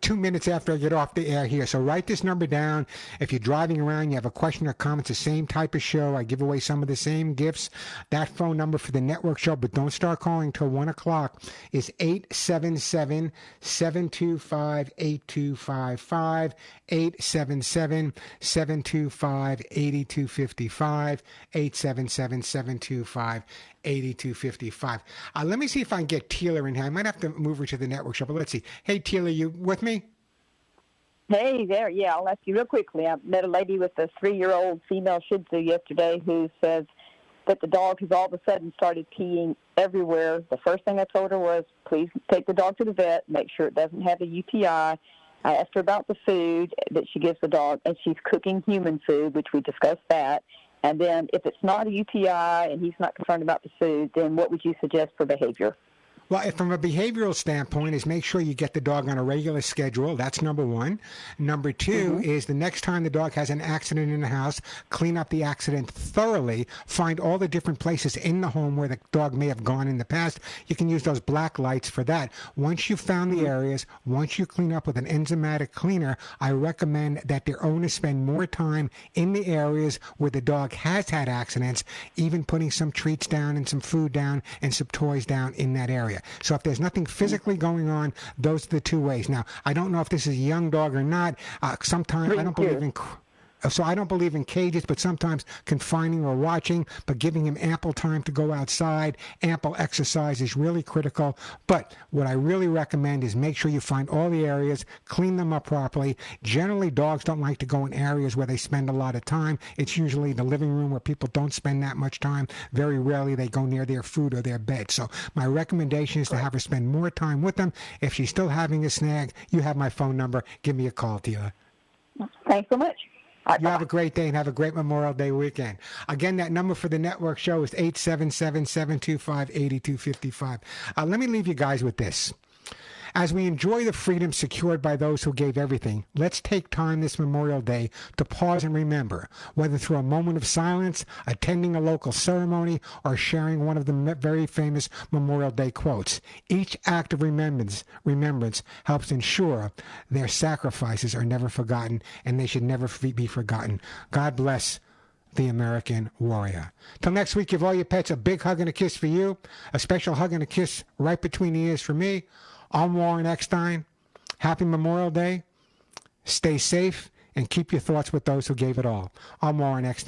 2 minutes after I get off the air here. So write this number down. If you're driving around, you have a question or comment, it's the same type of show. I give away some of the same gifts. That phone number for the network show, but don't start calling till 1 o'clock, is 877-725-8255, 877-725-8255, 877-725-8255. Let me see if I can get Tila in here. I might have to move her to the network show, but let's see. Hey, Tila, you with me? Hey there. Yeah, I'll ask you real quickly. I met a lady with a 3-year-old female Shih Tzu yesterday who says that the dog has all of a sudden started peeing everywhere. The first thing I told her was, please take the dog to the vet, make sure it doesn't have a UTI. I asked her about the food that she gives the dog, and she's cooking human food, which we discussed that. And then if it's not a UTI and he's not concerned about the food, then what would you suggest for behavior? Well, from a behavioral standpoint, is make sure you get the dog on a regular schedule. That's number one. Number two is the next time the dog has an accident in the house, clean up the accident thoroughly. Find all the different places in the home where the dog may have gone in the past. You can use those black lights for that. Once you've found the areas, once you clean up with an enzymatic cleaner, I recommend that the owners spend more time in the areas where the dog has had accidents, even putting some treats down and some food down and some toys down in that area. So if there's nothing physically going on, those are the two ways. Now, I don't know if this is a young dog or not. Sometimes I don't believe in... So I don't believe in cages, but sometimes confining or watching, but giving him ample time to go outside, ample exercise is really critical. But what I really recommend is make sure you find all the areas, clean them up properly. Generally, dogs don't like to go in areas where they spend a lot of time. It's usually the living room where people don't spend that much time. Very rarely they go near their food or their bed. So my recommendation is to have her spend more time with them. If she's still having a snag, you have my phone number. Give me a call, Tila. Thanks so much. You have a great day and have a great Memorial Day weekend. Again, that number for the network show is 877-725-8255. Let me leave you guys with this. As we enjoy the freedom secured by those who gave everything, let's take time this Memorial Day to pause and remember, whether through a moment of silence, attending a local ceremony, or sharing one of the very famous Memorial Day quotes. Each act of remembrance helps ensure their sacrifices are never forgotten, and they should never be forgotten. God bless the American warrior. Till next week, give all your pets a big hug and a kiss for you, a special hug and a kiss right between the ears for me. I'm Warren Eckstein. Happy Memorial Day. Stay safe and keep your thoughts with those who gave it all. I'm Warren Eckstein.